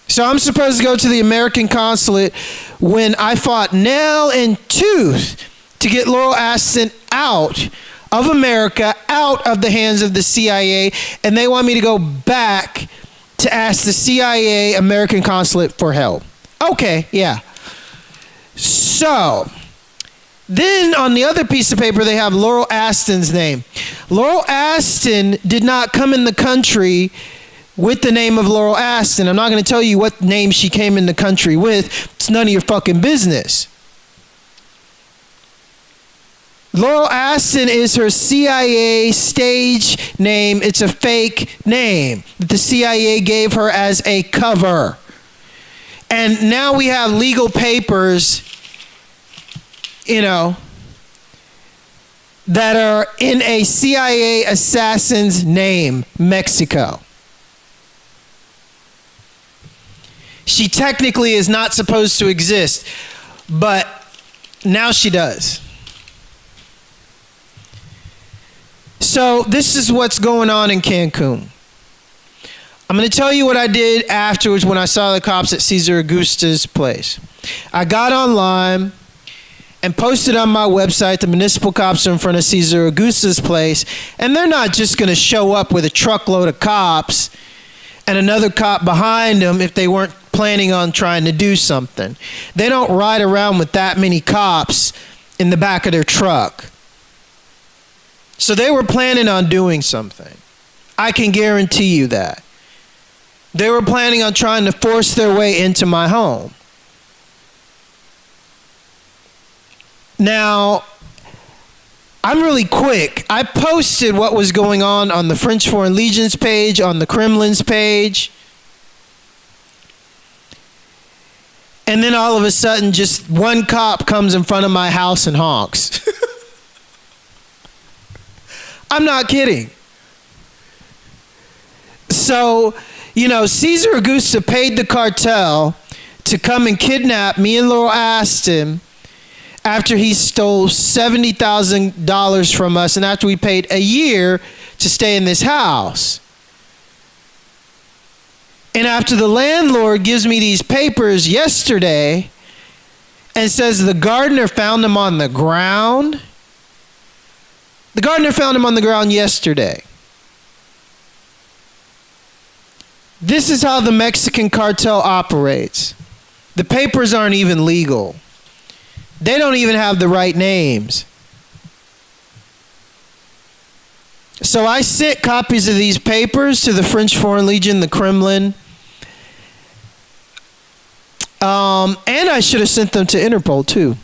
So I'm supposed to go to the American consulate when I fought nail and tooth to get Laurel Aston out of America, out of the hands of the CIA, and they want me to go back to ask the CIA American consulate for help. Okay, yeah. So, then on the other piece of paper, they have Laurel Aston's name. Laurel Aston did not come in the country with the name of Laurel Aston. I'm not going to tell you what name she came in the country with. It's none of your fucking business. Laurel Aston is her CIA stage name. It's a fake name that the CIA gave her as a cover. And now we have legal papers, you know, that are in a CIA assassin's name, Mexico. She technically is not supposed to exist, but now she does. So this is what's going on in Cancun. I'm going to tell you what I did afterwards when I saw the cops at Cesar Augusta's place. I got online and posted on my website the municipal cops are in front of Cesar Augusta's place, and they're not just going to show up with a truckload of cops and another cop behind them if they weren't planning on trying to do something. They don't ride around with that many cops in the back of their truck. So they were planning on doing something. I can guarantee you that. They were planning on trying to force their way into my home. Now, I'm really quick. I posted what was going on the French Foreign Legion's page, on the Kremlin's page. And then all of a sudden, just one cop comes in front of my house and honks. I'm not kidding. So, you know, Cesar Augusta paid the cartel to come and kidnap me and Laurel Aston after he stole $70,000 from us and after we paid a year to stay in this house. And after the landlord gives me these papers yesterday and says the gardener found them on the ground. The gardener found them on the ground yesterday. This is how the Mexican cartel operates. The papers aren't even legal. They don't even have the right names. So I sent copies of these papers to the French Foreign Legion, the Kremlin. And I should have sent them to Interpol too.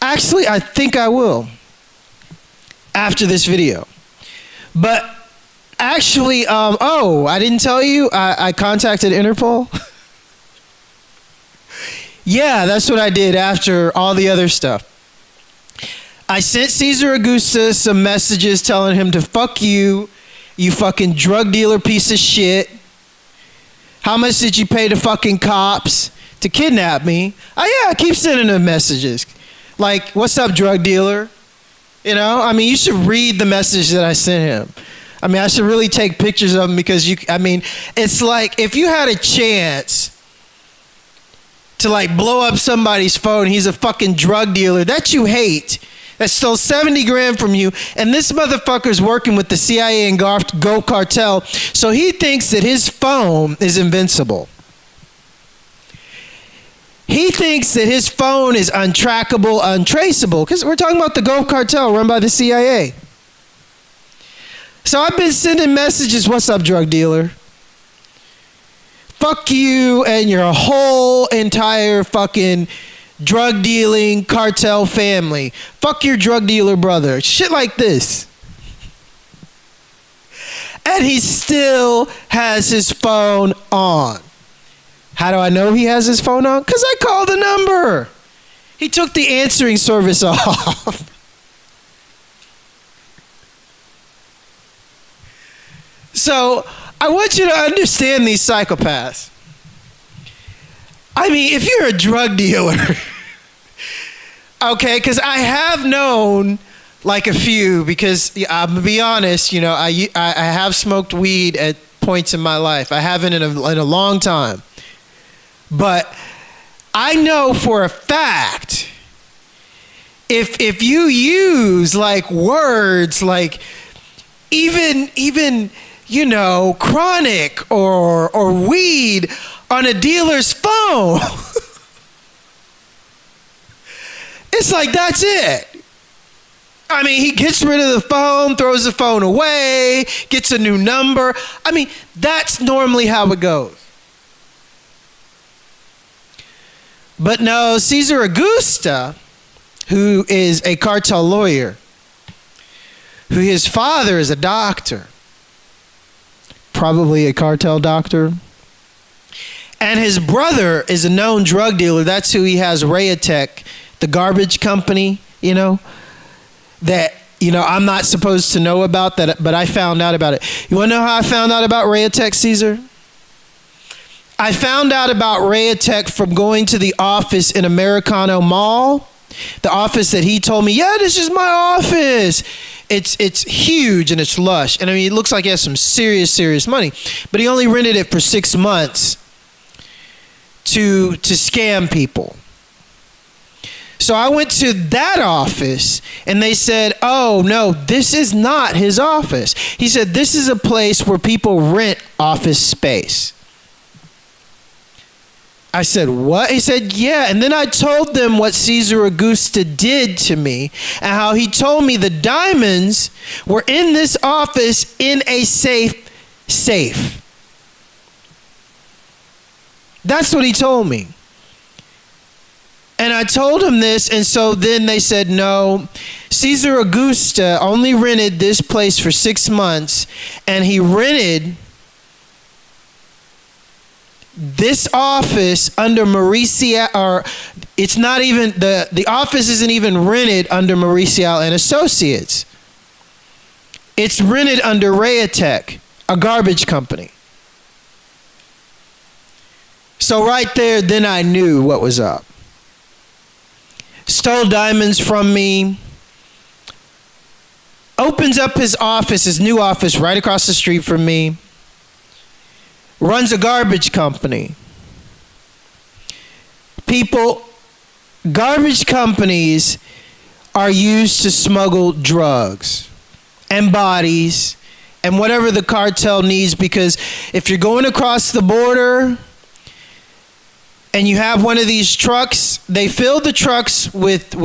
Actually, I think I will after this video. But actually, I didn't tell you, I contacted Interpol. Yeah, that's what I did after all the other stuff. I sent Cesar Augusta some messages telling him to fuck you, you fucking drug dealer piece of shit. How much did you pay the fucking cops to kidnap me? Oh yeah, I keep sending him messages. Like, what's up, drug dealer? You know, I mean, you should read the message that I sent him. I mean, I should really take pictures of him because it's like if you had a chance to like blow up somebody's phone, he's a fucking drug dealer that you hate, that stole 70 grand from you, and this motherfucker's working with the CIA and Go Cartel, so he thinks that his phone is invincible. He thinks that his phone is untrackable, untraceable, because we're talking about the Go Cartel run by the CIA. So I've been sending messages, what's up, drug dealer? Fuck you and your whole entire fucking drug dealing cartel family. Fuck your drug dealer brother. Shit like this. And he still has his phone on. How do I know he has his phone on? Because I called the number. He took the answering service off. So I want you to understand these psychopaths. I mean, if you're a drug dealer, okay, because I have known like a few, because I'm gonna be honest, you know, I have smoked weed at points in my life. I haven't in a long time. But I know for a fact, if you use like words like even you know, chronic or weed on a dealer's phone, it's like that's it. I mean, he gets rid of the phone, throws the phone away, gets a new number. I mean, that's normally how it goes. But no, Cesar Augusta, who is a cartel lawyer, who his father is a doctor, probably a cartel doctor, and his brother is a known drug dealer. That's who he has, Rayatech, the garbage company, you know, that, you know, I'm not supposed to know about that, but I found out about it. You want to know how I found out about Rayatech, Caesar? I found out about Rayatech from going to the office in Americano Mall, the office that he told me, yeah, this is my office. It's huge and it's lush. And I mean, it looks like he has some serious money, but he only rented it for 6 months to scam people. So I went to that office and they said, oh no, this is not his office. He said, this is a place where people rent office space. I said, what? He said, yeah. And then I told them what Cesar Augusta did to me and how he told me the diamonds were in this office in a safe. That's what he told me. And I told him this, and so then they said, no, Cesar Augusta only rented this place for 6 months, and he rented this office under Mauricio, or it's not even, the office isn't even rented under Mauricio and Associates. It's rented under Rayatech, a garbage company. So right there, then I knew what was up. Stole diamonds from me. Opens up his office, his new office right across the street from me. Runs a garbage company. People, garbage companies are used to smuggle drugs and bodies and whatever the cartel needs, because if you're going across the border and you have one of these trucks, they fill the trucks with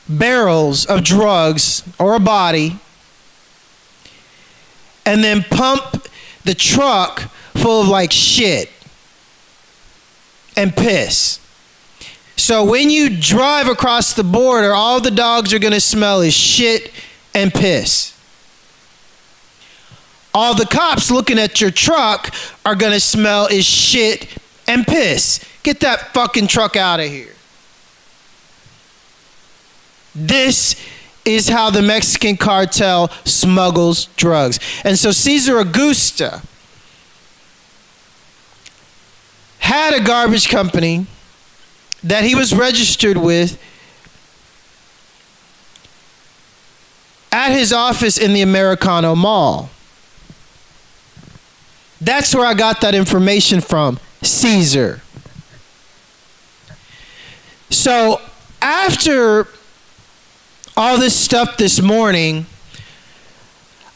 barrels of drugs or a body, and then pump the truck full of like shit and piss. So when you drive across the border, all the dogs are gonna smell is shit and piss. All the cops looking at your truck are gonna smell is shit and piss. Get that fucking truck out of here. This is how the Mexican cartel smuggles drugs. And so Cesar Augusta had a garbage company that he was registered with at his office in the Americano Mall. That's where I got that information from, Caesar. So after all this stuff this morning,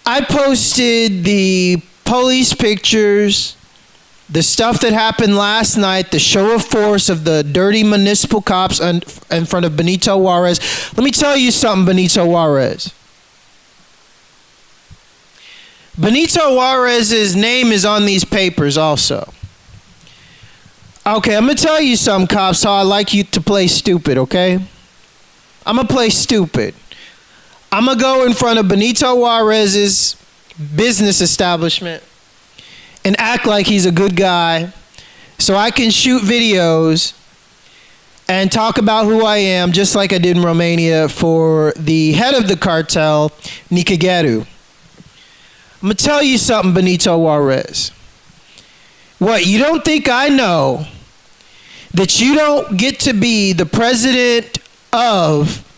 I posted the police pictures, the stuff that happened last night, the show of force of the dirty municipal cops in front of Benito Juarez. Let me tell you something, Benito Juarez. Benito Juarez's name is on these papers also. Okay, I'm going to tell you something, cops, how I like you to play stupid, okay? I'm going to play stupid. I'm going to go in front of Benito Juarez's business establishment and act like he's a good guy so I can shoot videos and talk about who I am, just like I did in Romania for the head of the cartel, Nicăgheru. I'm going to tell you something, Benito Juarez. What, you don't think I know that you don't get to be the president of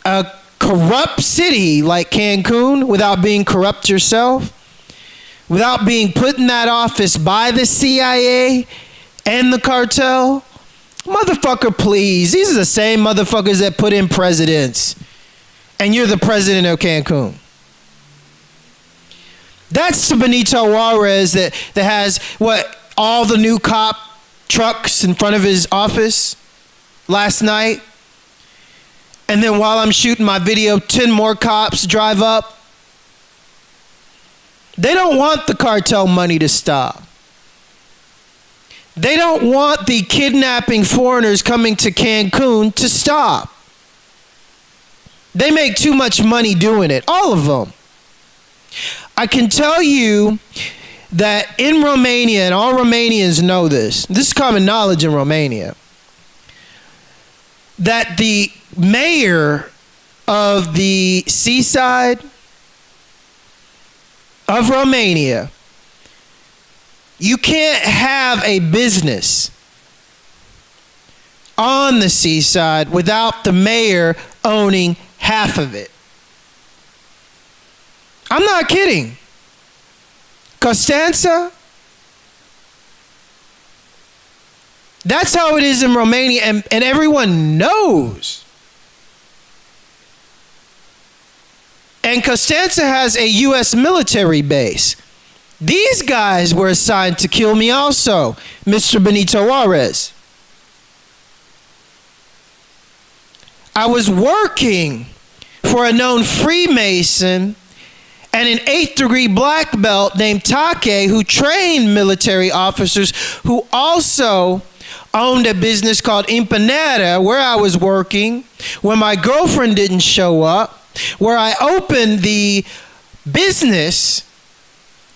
a corrupt city like Cancun without being corrupt yourself? Without being put in that office by the CIA and the cartel? Motherfucker, please. These are the same motherfuckers that put in presidents. And you're the president of Cancun. That's the Benito Juarez that has, what, all the new cop trucks in front of his office last night. And then while I'm shooting my video, 10 more cops drive up. They don't want the cartel money to stop. They don't want the kidnapping foreigners coming to Cancun to stop. They make too much money doing it, all of them. I can tell you that in Romania, and all Romanians know this is common knowledge in Romania, that the mayor of the seaside of Romania, you can't have a business on the seaside without the mayor owning half of it. I'm not kidding. Constanța, that's how it is in Romania, and everyone knows. And Constanța has a U.S. military base. These guys were assigned to kill me also, Mr. Benito Juarez. I was working for a known Freemason and an 8th degree black belt named Take, who trained military officers, who also owned a business called Empanada, where I was working, where my girlfriend didn't show up, where I opened the business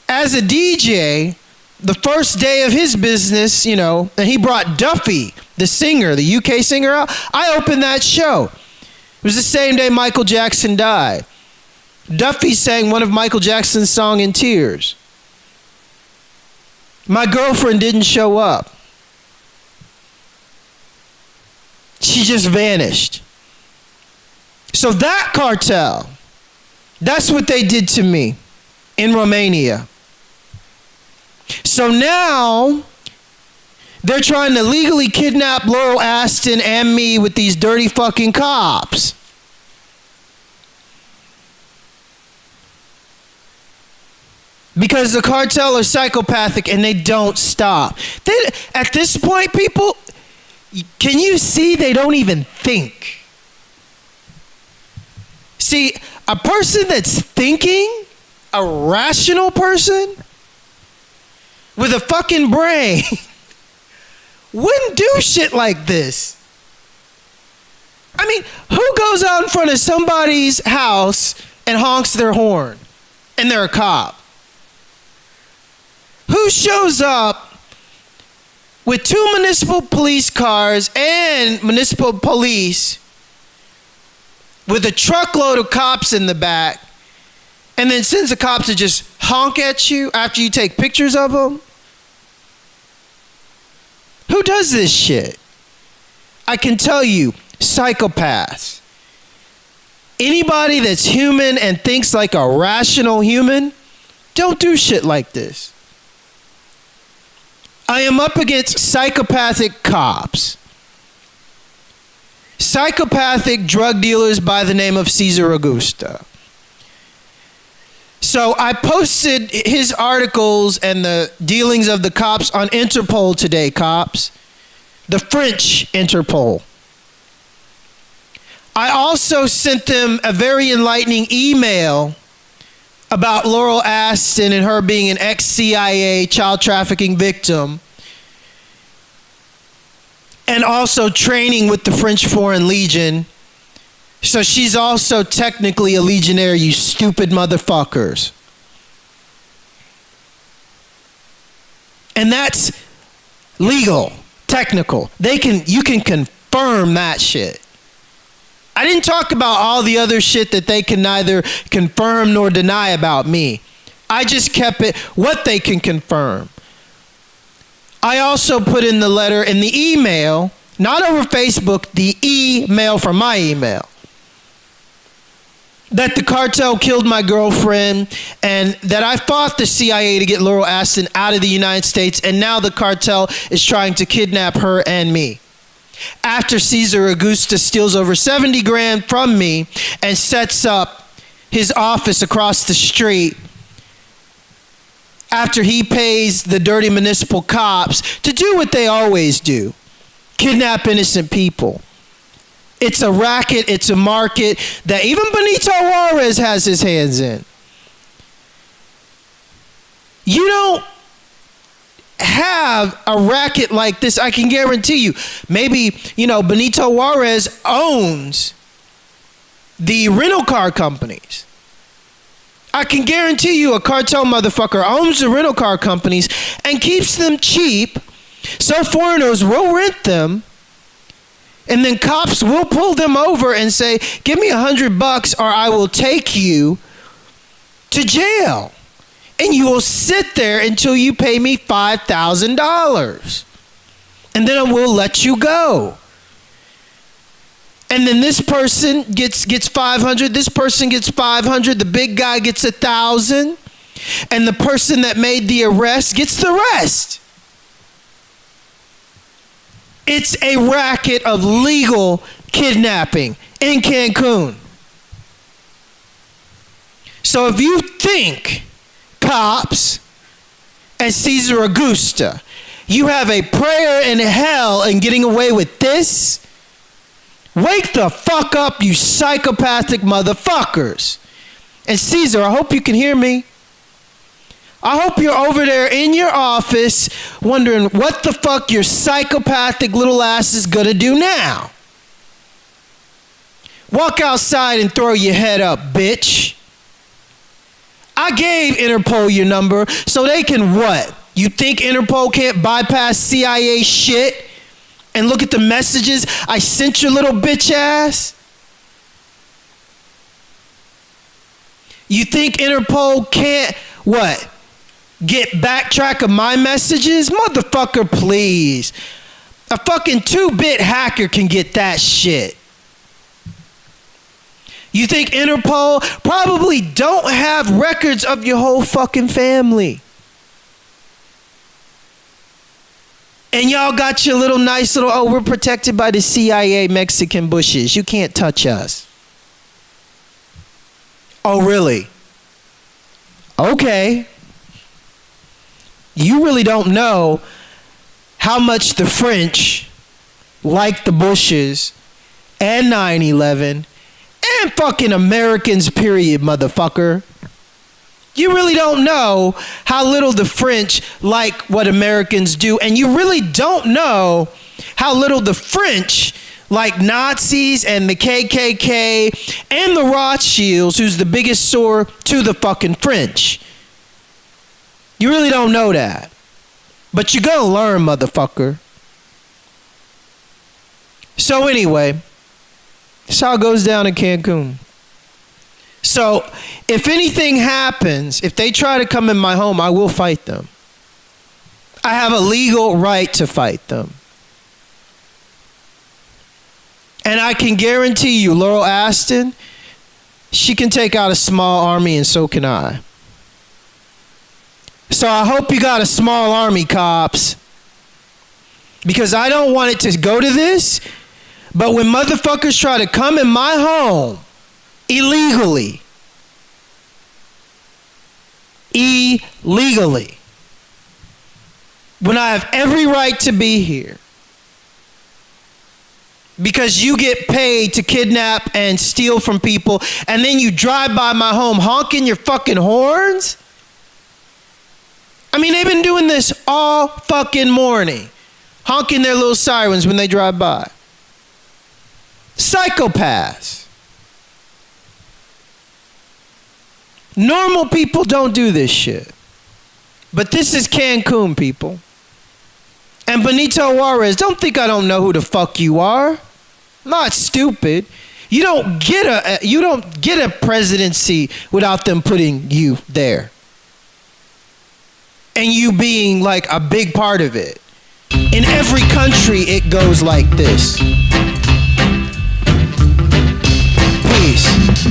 as a DJ the first day of his business, you know, and he brought Duffy, the singer, the UK singer, out. I opened that show. It was the same day Michael Jackson died. Duffy sang one of Michael Jackson's songs in tears. My girlfriend didn't show up. She just vanished. So that cartel, that's what they did to me in Romania. So now they're trying to legally kidnap Laurel Aston and me with these dirty fucking cops. Because the cartel are psychopathic and they don't stop. At this point, people, can you see they don't even think? See, a person that's thinking, a rational person with a fucking brain, wouldn't do shit like this. I mean, who goes out in front of somebody's house and honks their horn and they're a cop? Who shows up with 2 municipal police cars and municipal police with a truckload of cops in the back and then sends the cops to just honk at you after you take pictures of them? Who does this shit? I can tell you, psychopaths. Anybody that's human and thinks like a rational human, don't do shit like this. I am up against psychopathic cops. Psychopathic drug dealers by the name of Cesar Augusta. So I posted his articles and the dealings of the cops on Interpol today, cops. The French Interpol. I also sent them a very enlightening email about Laurel Aston and her being an ex-CIA child trafficking victim, and also training with the French Foreign Legion. So she's also technically a legionnaire, you stupid motherfuckers. And that's legal, technical. You can confirm that shit. I didn't talk about all the other shit that they can neither confirm nor deny about me. I just kept it what they can confirm. I also put in the letter in the email, not over Facebook, the email from my email, that the cartel killed my girlfriend and that I fought the CIA to get Laurel Aston out of the United States, and now the cartel is trying to kidnap her and me. After Cesar Augusta steals over 70 grand from me and sets up his office across the street, after he pays the dirty municipal cops to do what they always do, kidnap innocent people. It's a racket, it's a market that even Benito Juarez has his hands in. You don't have a racket like this, I can guarantee you. Maybe, Benito Juarez owns the rental car companies. I can guarantee you a cartel motherfucker owns the rental car companies and keeps them cheap so foreigners will rent them, and then cops will pull them over and say, give me $100 or I will take you to jail. And you will sit there until you pay me $5,000. And then I will let you go. And then this person gets 500, this person gets 500, the big guy gets 1,000, and the person that made the arrest gets the rest. It's a racket of legal kidnapping in Cancun. So if you think, cops, and Caesar Augusta. You have a prayer in hell and getting away with this? Wake the fuck up, you psychopathic motherfuckers. And Caesar, I hope you can hear me. I hope you're over there in your office wondering what the fuck your psychopathic little ass is gonna do now. Walk outside and throw your head up, bitch. I gave Interpol your number so they can what? You think Interpol can't bypass CIA shit and look at the messages I sent your little bitch ass? You think Interpol can't what? Get backtrack of my messages? Motherfucker, please. A fucking 2-bit hacker can get that shit. You think Interpol probably don't have records of your whole fucking family. And y'all got your little nice little, oh, we're protected by the CIA Mexican bushes. You can't touch us. Oh, really? Okay. You really don't know how much the French like the Bushes and 9/11 and fucking Americans, period, motherfucker. You really don't know how little the French like what Americans do, and you really don't know how little the French like Nazis and the KKK and the Rothschilds, who's the biggest sore to the fucking French. You really don't know that. But you're gonna learn, motherfucker. So anyway, that's how it goes down in Cancun. So if anything happens, if they try to come in my home, I will fight them. I have a legal right to fight them. And I can guarantee you, Laurel Aston, she can take out a small army, and so can I. So I hope you got a small army, cops. Because I don't want it to go to this. But when motherfuckers try to come in my home illegally, when I have every right to be here, because you get paid to kidnap and steal from people, and then you drive by my home honking your fucking horns? I mean, they've been doing this all fucking morning, honking their little sirens when they drive by. Psychopaths. Normal people don't do this shit. But this is Cancun, people. And Benito Juarez, don't think I don't know who the fuck you are. I'm not stupid. You don't get a presidency without them putting you there. And you being like a big part of it. In every country, it goes like this. Peace.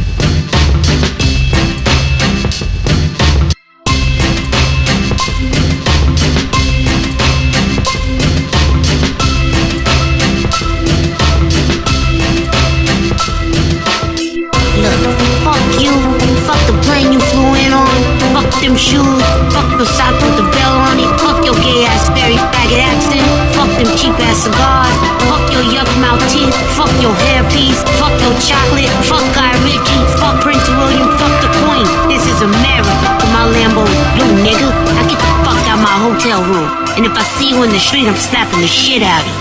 Them shoes, fuck the socks with the bell on it. Fuck your gay ass fairy faggot accent. Fuck them cheap ass cigars. Fuck your yuck mouth teeth. Fuck your hairpiece. Fuck your chocolate. Fuck Guy Ritchie. Fuck Prince William. Fuck the Queen. This is America. But my Lambo's blue, nigga. Now get the fuck out my hotel room. And if I see you in the street, I'm slapping the shit out of you.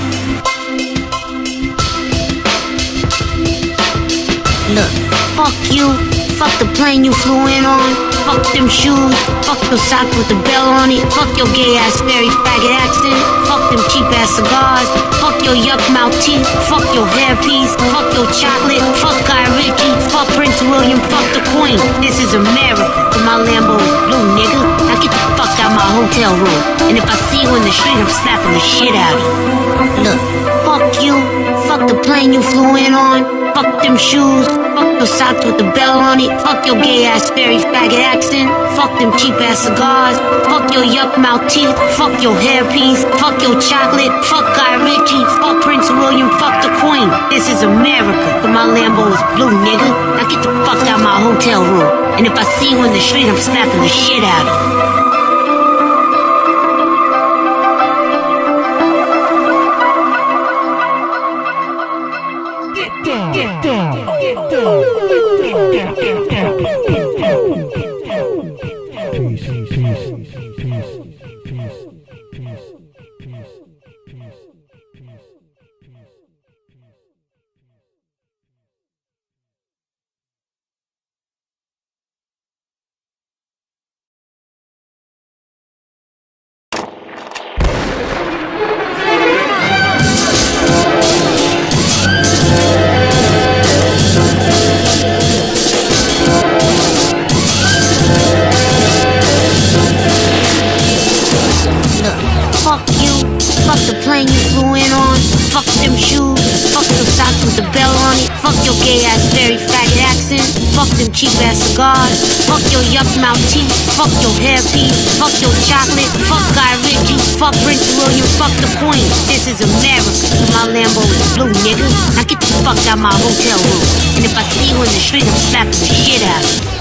Look, fuck you. Fuck the plane you flew in on. Fuck them shoes. Fuck the socks with the bell on it. Fuck your gay ass fairy faggot accent. Fuck them cheap ass cigars. Fuck your yuck mouth teeth. Fuck your hairpiece. Fuck your chocolate. Fuck Guy Ritchie. Fuck Prince William. Fuck the Queen. This is America. But my Lambo's blue, nigga. Now get the fuck out my hotel room. And if I see you in the street, I'm slapping the shit out of you. Look, fuck you. Fuck the plane you flew in on. Fuck them shoes. Fuck the socks with the bell on it. Fuck your gay ass fairy faggot accent. Fuck them cheap ass cigars. Fuck your yuck mouth teeth. Fuck your hairpiece. Fuck your chocolate. Fuck Guy Ritchie. Fuck Prince William. Fuck the Queen. This is America. But my Lambo is blue, nigga. Now get the fuck out my hotel room. And if I see you in the street, I'm slapping the shit out of you. cheap ass cigars. Fuck your yuck mouth teeth. Fuck your hairpiece. Fuck your chocolate. Fuck Guy Ritchie. Fuck Prince William. Fuck the Queen. This is America. My Lambo is blue, nigga. Now get the fuck out my hotel room. And if I see you in the street, I'm slapping the shit out of you.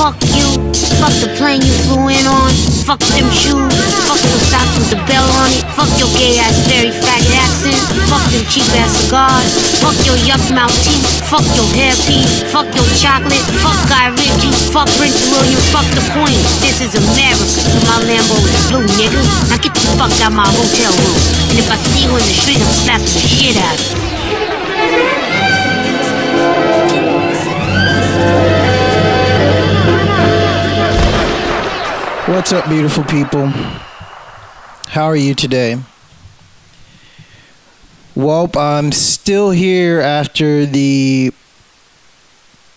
Fuck you, fuck the plane you flew in on, fuck them shoes, fuck those socks with the bell on it, fuck your gay ass very faggot accent, fuck them cheap ass cigars, fuck your yuck mouth teeth, fuck your hairpiece, fuck your chocolate, fuck Guy Ritchie, fuck Prince William, fuck the Queen. This is America, my Lambo is blue, nigga. Now get the fuck out my hotel room. And if I see you in the street, I'm slapping the shit out of you. What's up, beautiful people? How are you today? Well, I'm still here after the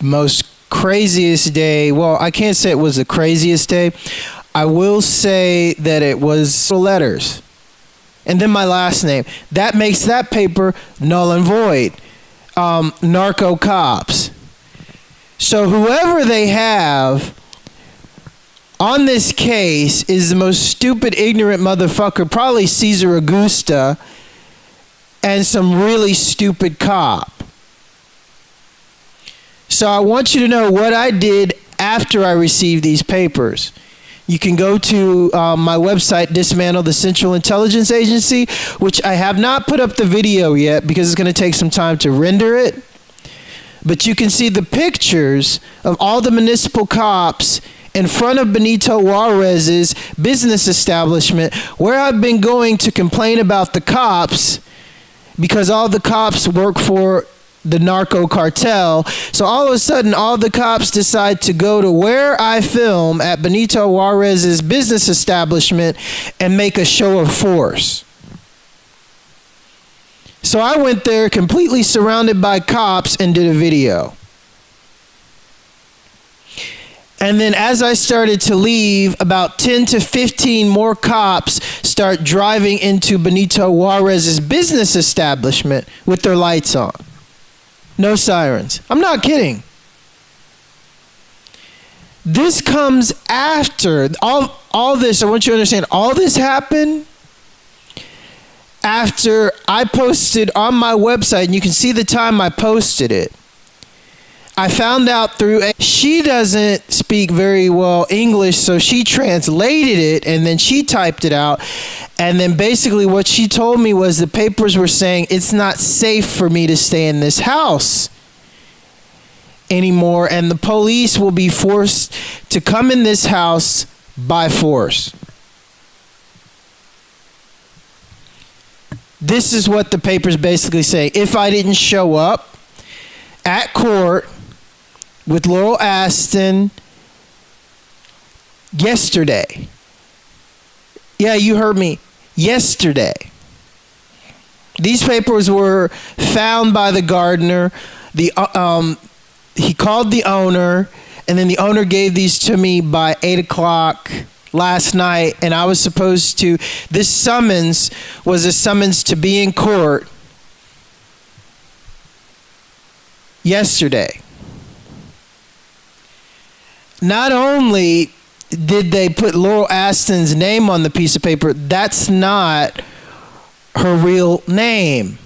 most craziest day. Well, I can't say it was the craziest day. I will say that it was letters. And then my last name. That makes that paper null and void. Narco cops. So whoever they have on this case is the most stupid, ignorant motherfucker, probably Cesar Augusta, and some really stupid cop. So I want you to know what I did after I received these papers. You can go to my website, Dismantle the Central Intelligence Agency, which I have not put up the video yet because it's going to take some time to render it. But you can see the pictures of all the municipal cops in front of Benito Juarez's business establishment, where I've been going to complain about the cops because all the cops work for the narco cartel. So all of a sudden, all the cops decide to go to where I film at Benito Juarez's business establishment and make a show of force. So I went there completely surrounded by cops and did a video. And then as I started to leave, about 10 to 15 more cops start driving into Benito Juarez's business establishment with their lights on. No sirens. I'm not kidding. This comes after all this. I want you to understand, all this happened after I posted on my website, and you can see the time I posted it. I found out she doesn't speak very well English, so she translated it and then she typed it out. And then basically what she told me was the papers were saying it's not safe for me to stay in this house anymore, and the police will be forced to come in this house by force. This is what the papers basically say. If I didn't show up at court with Laurel Aston yesterday. Yeah, you heard me. Yesterday. These papers were found by the gardener. He called the owner, and then the owner gave these to me by 8 o'clock last night, and I was supposed to, this summons was a summons to be in court yesterday. Not only did they put Laurel Aston's name on the piece of paper, that's not her real name.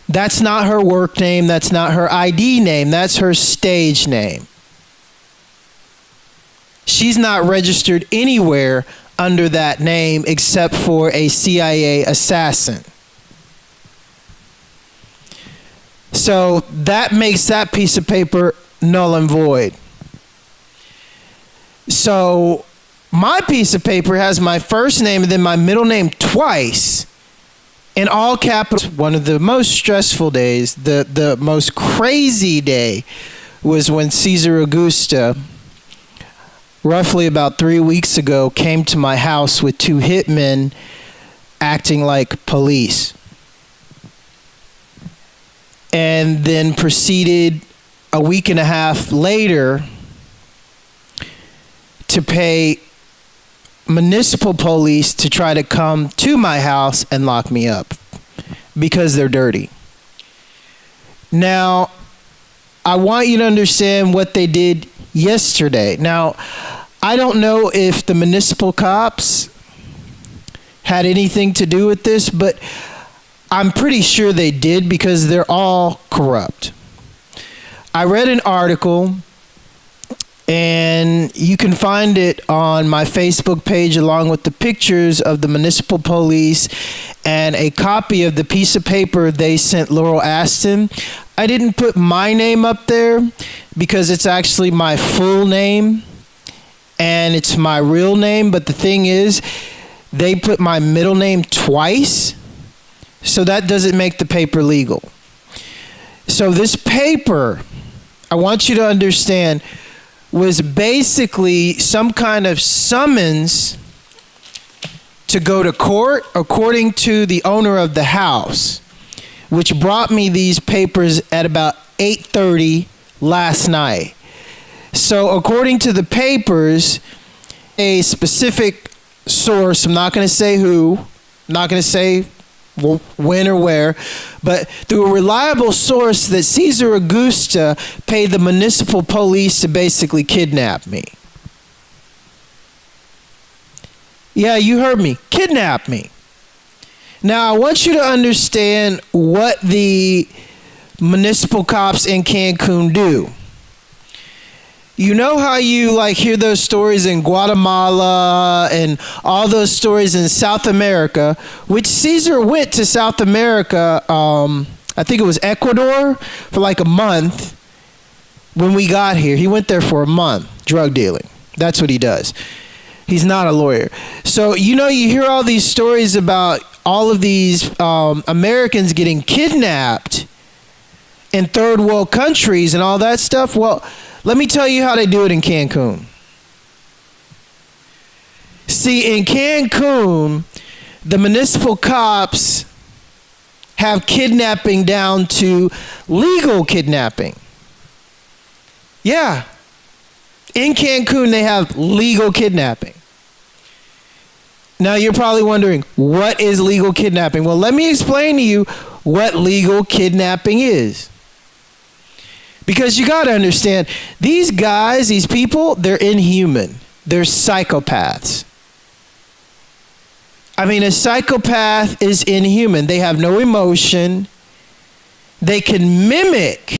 That's not her work name. That's not her ID name. That's her stage name. She's not registered anywhere under that name except for a CIA assassin. So that makes that piece of paper null and void. So my piece of paper has my first name and then my middle name twice in all capitals. One of the most stressful days, the most crazy day, was when Cesar Augusta, roughly about 3 weeks ago, came to my house with 2 hitmen acting like police. And then proceeded a week and a half later to pay municipal police to try to come to my house and lock me up because they're dirty. Now, I want you to understand what they did yesterday. Now, I don't know if the municipal cops had anything to do with this, but I'm pretty sure they did because they're all corrupt. I read an article, and you can find it on my Facebook page along with the pictures of the municipal police and a copy of the piece of paper they sent Laurel Aston. I didn't put my name up there because it's actually my full name and it's my real name, but the thing is, they put my middle name twice, so that doesn't make the paper legal. So this paper, I want you to understand, was basically some kind of summons to go to court according to the owner of the house, which brought me these papers at about 8:30 last night. So according to the papers, a specific source, I'm not going to say who, I'm not going to say when or where, but through a reliable source, that Cesar Augusta paid the municipal police to basically kidnap me. Yeah, you heard me. Kidnap me. Now, I want you to understand what the municipal cops in Cancun do. You know how you like hear those stories in Guatemala and all those stories in South America, which Caesar went to South America, I think it was Ecuador, for like a month when we got here. He went there for a month, drug dealing. That's what he does. He's not a lawyer. So, you know, you hear all these stories about all of these Americans getting kidnapped in third world countries and all that stuff. Well, let me tell you how they do it in Cancun. See, in Cancun, the municipal cops have kidnapping down to legal kidnapping. Yeah. In Cancun, they have legal kidnapping. Now, you're probably wondering, what is legal kidnapping? Well, let me explain to you what legal kidnapping is. Because you got to understand, these guys, these people, they're inhuman. They're psychopaths. I mean, a psychopath is inhuman. They have no emotion. They can mimic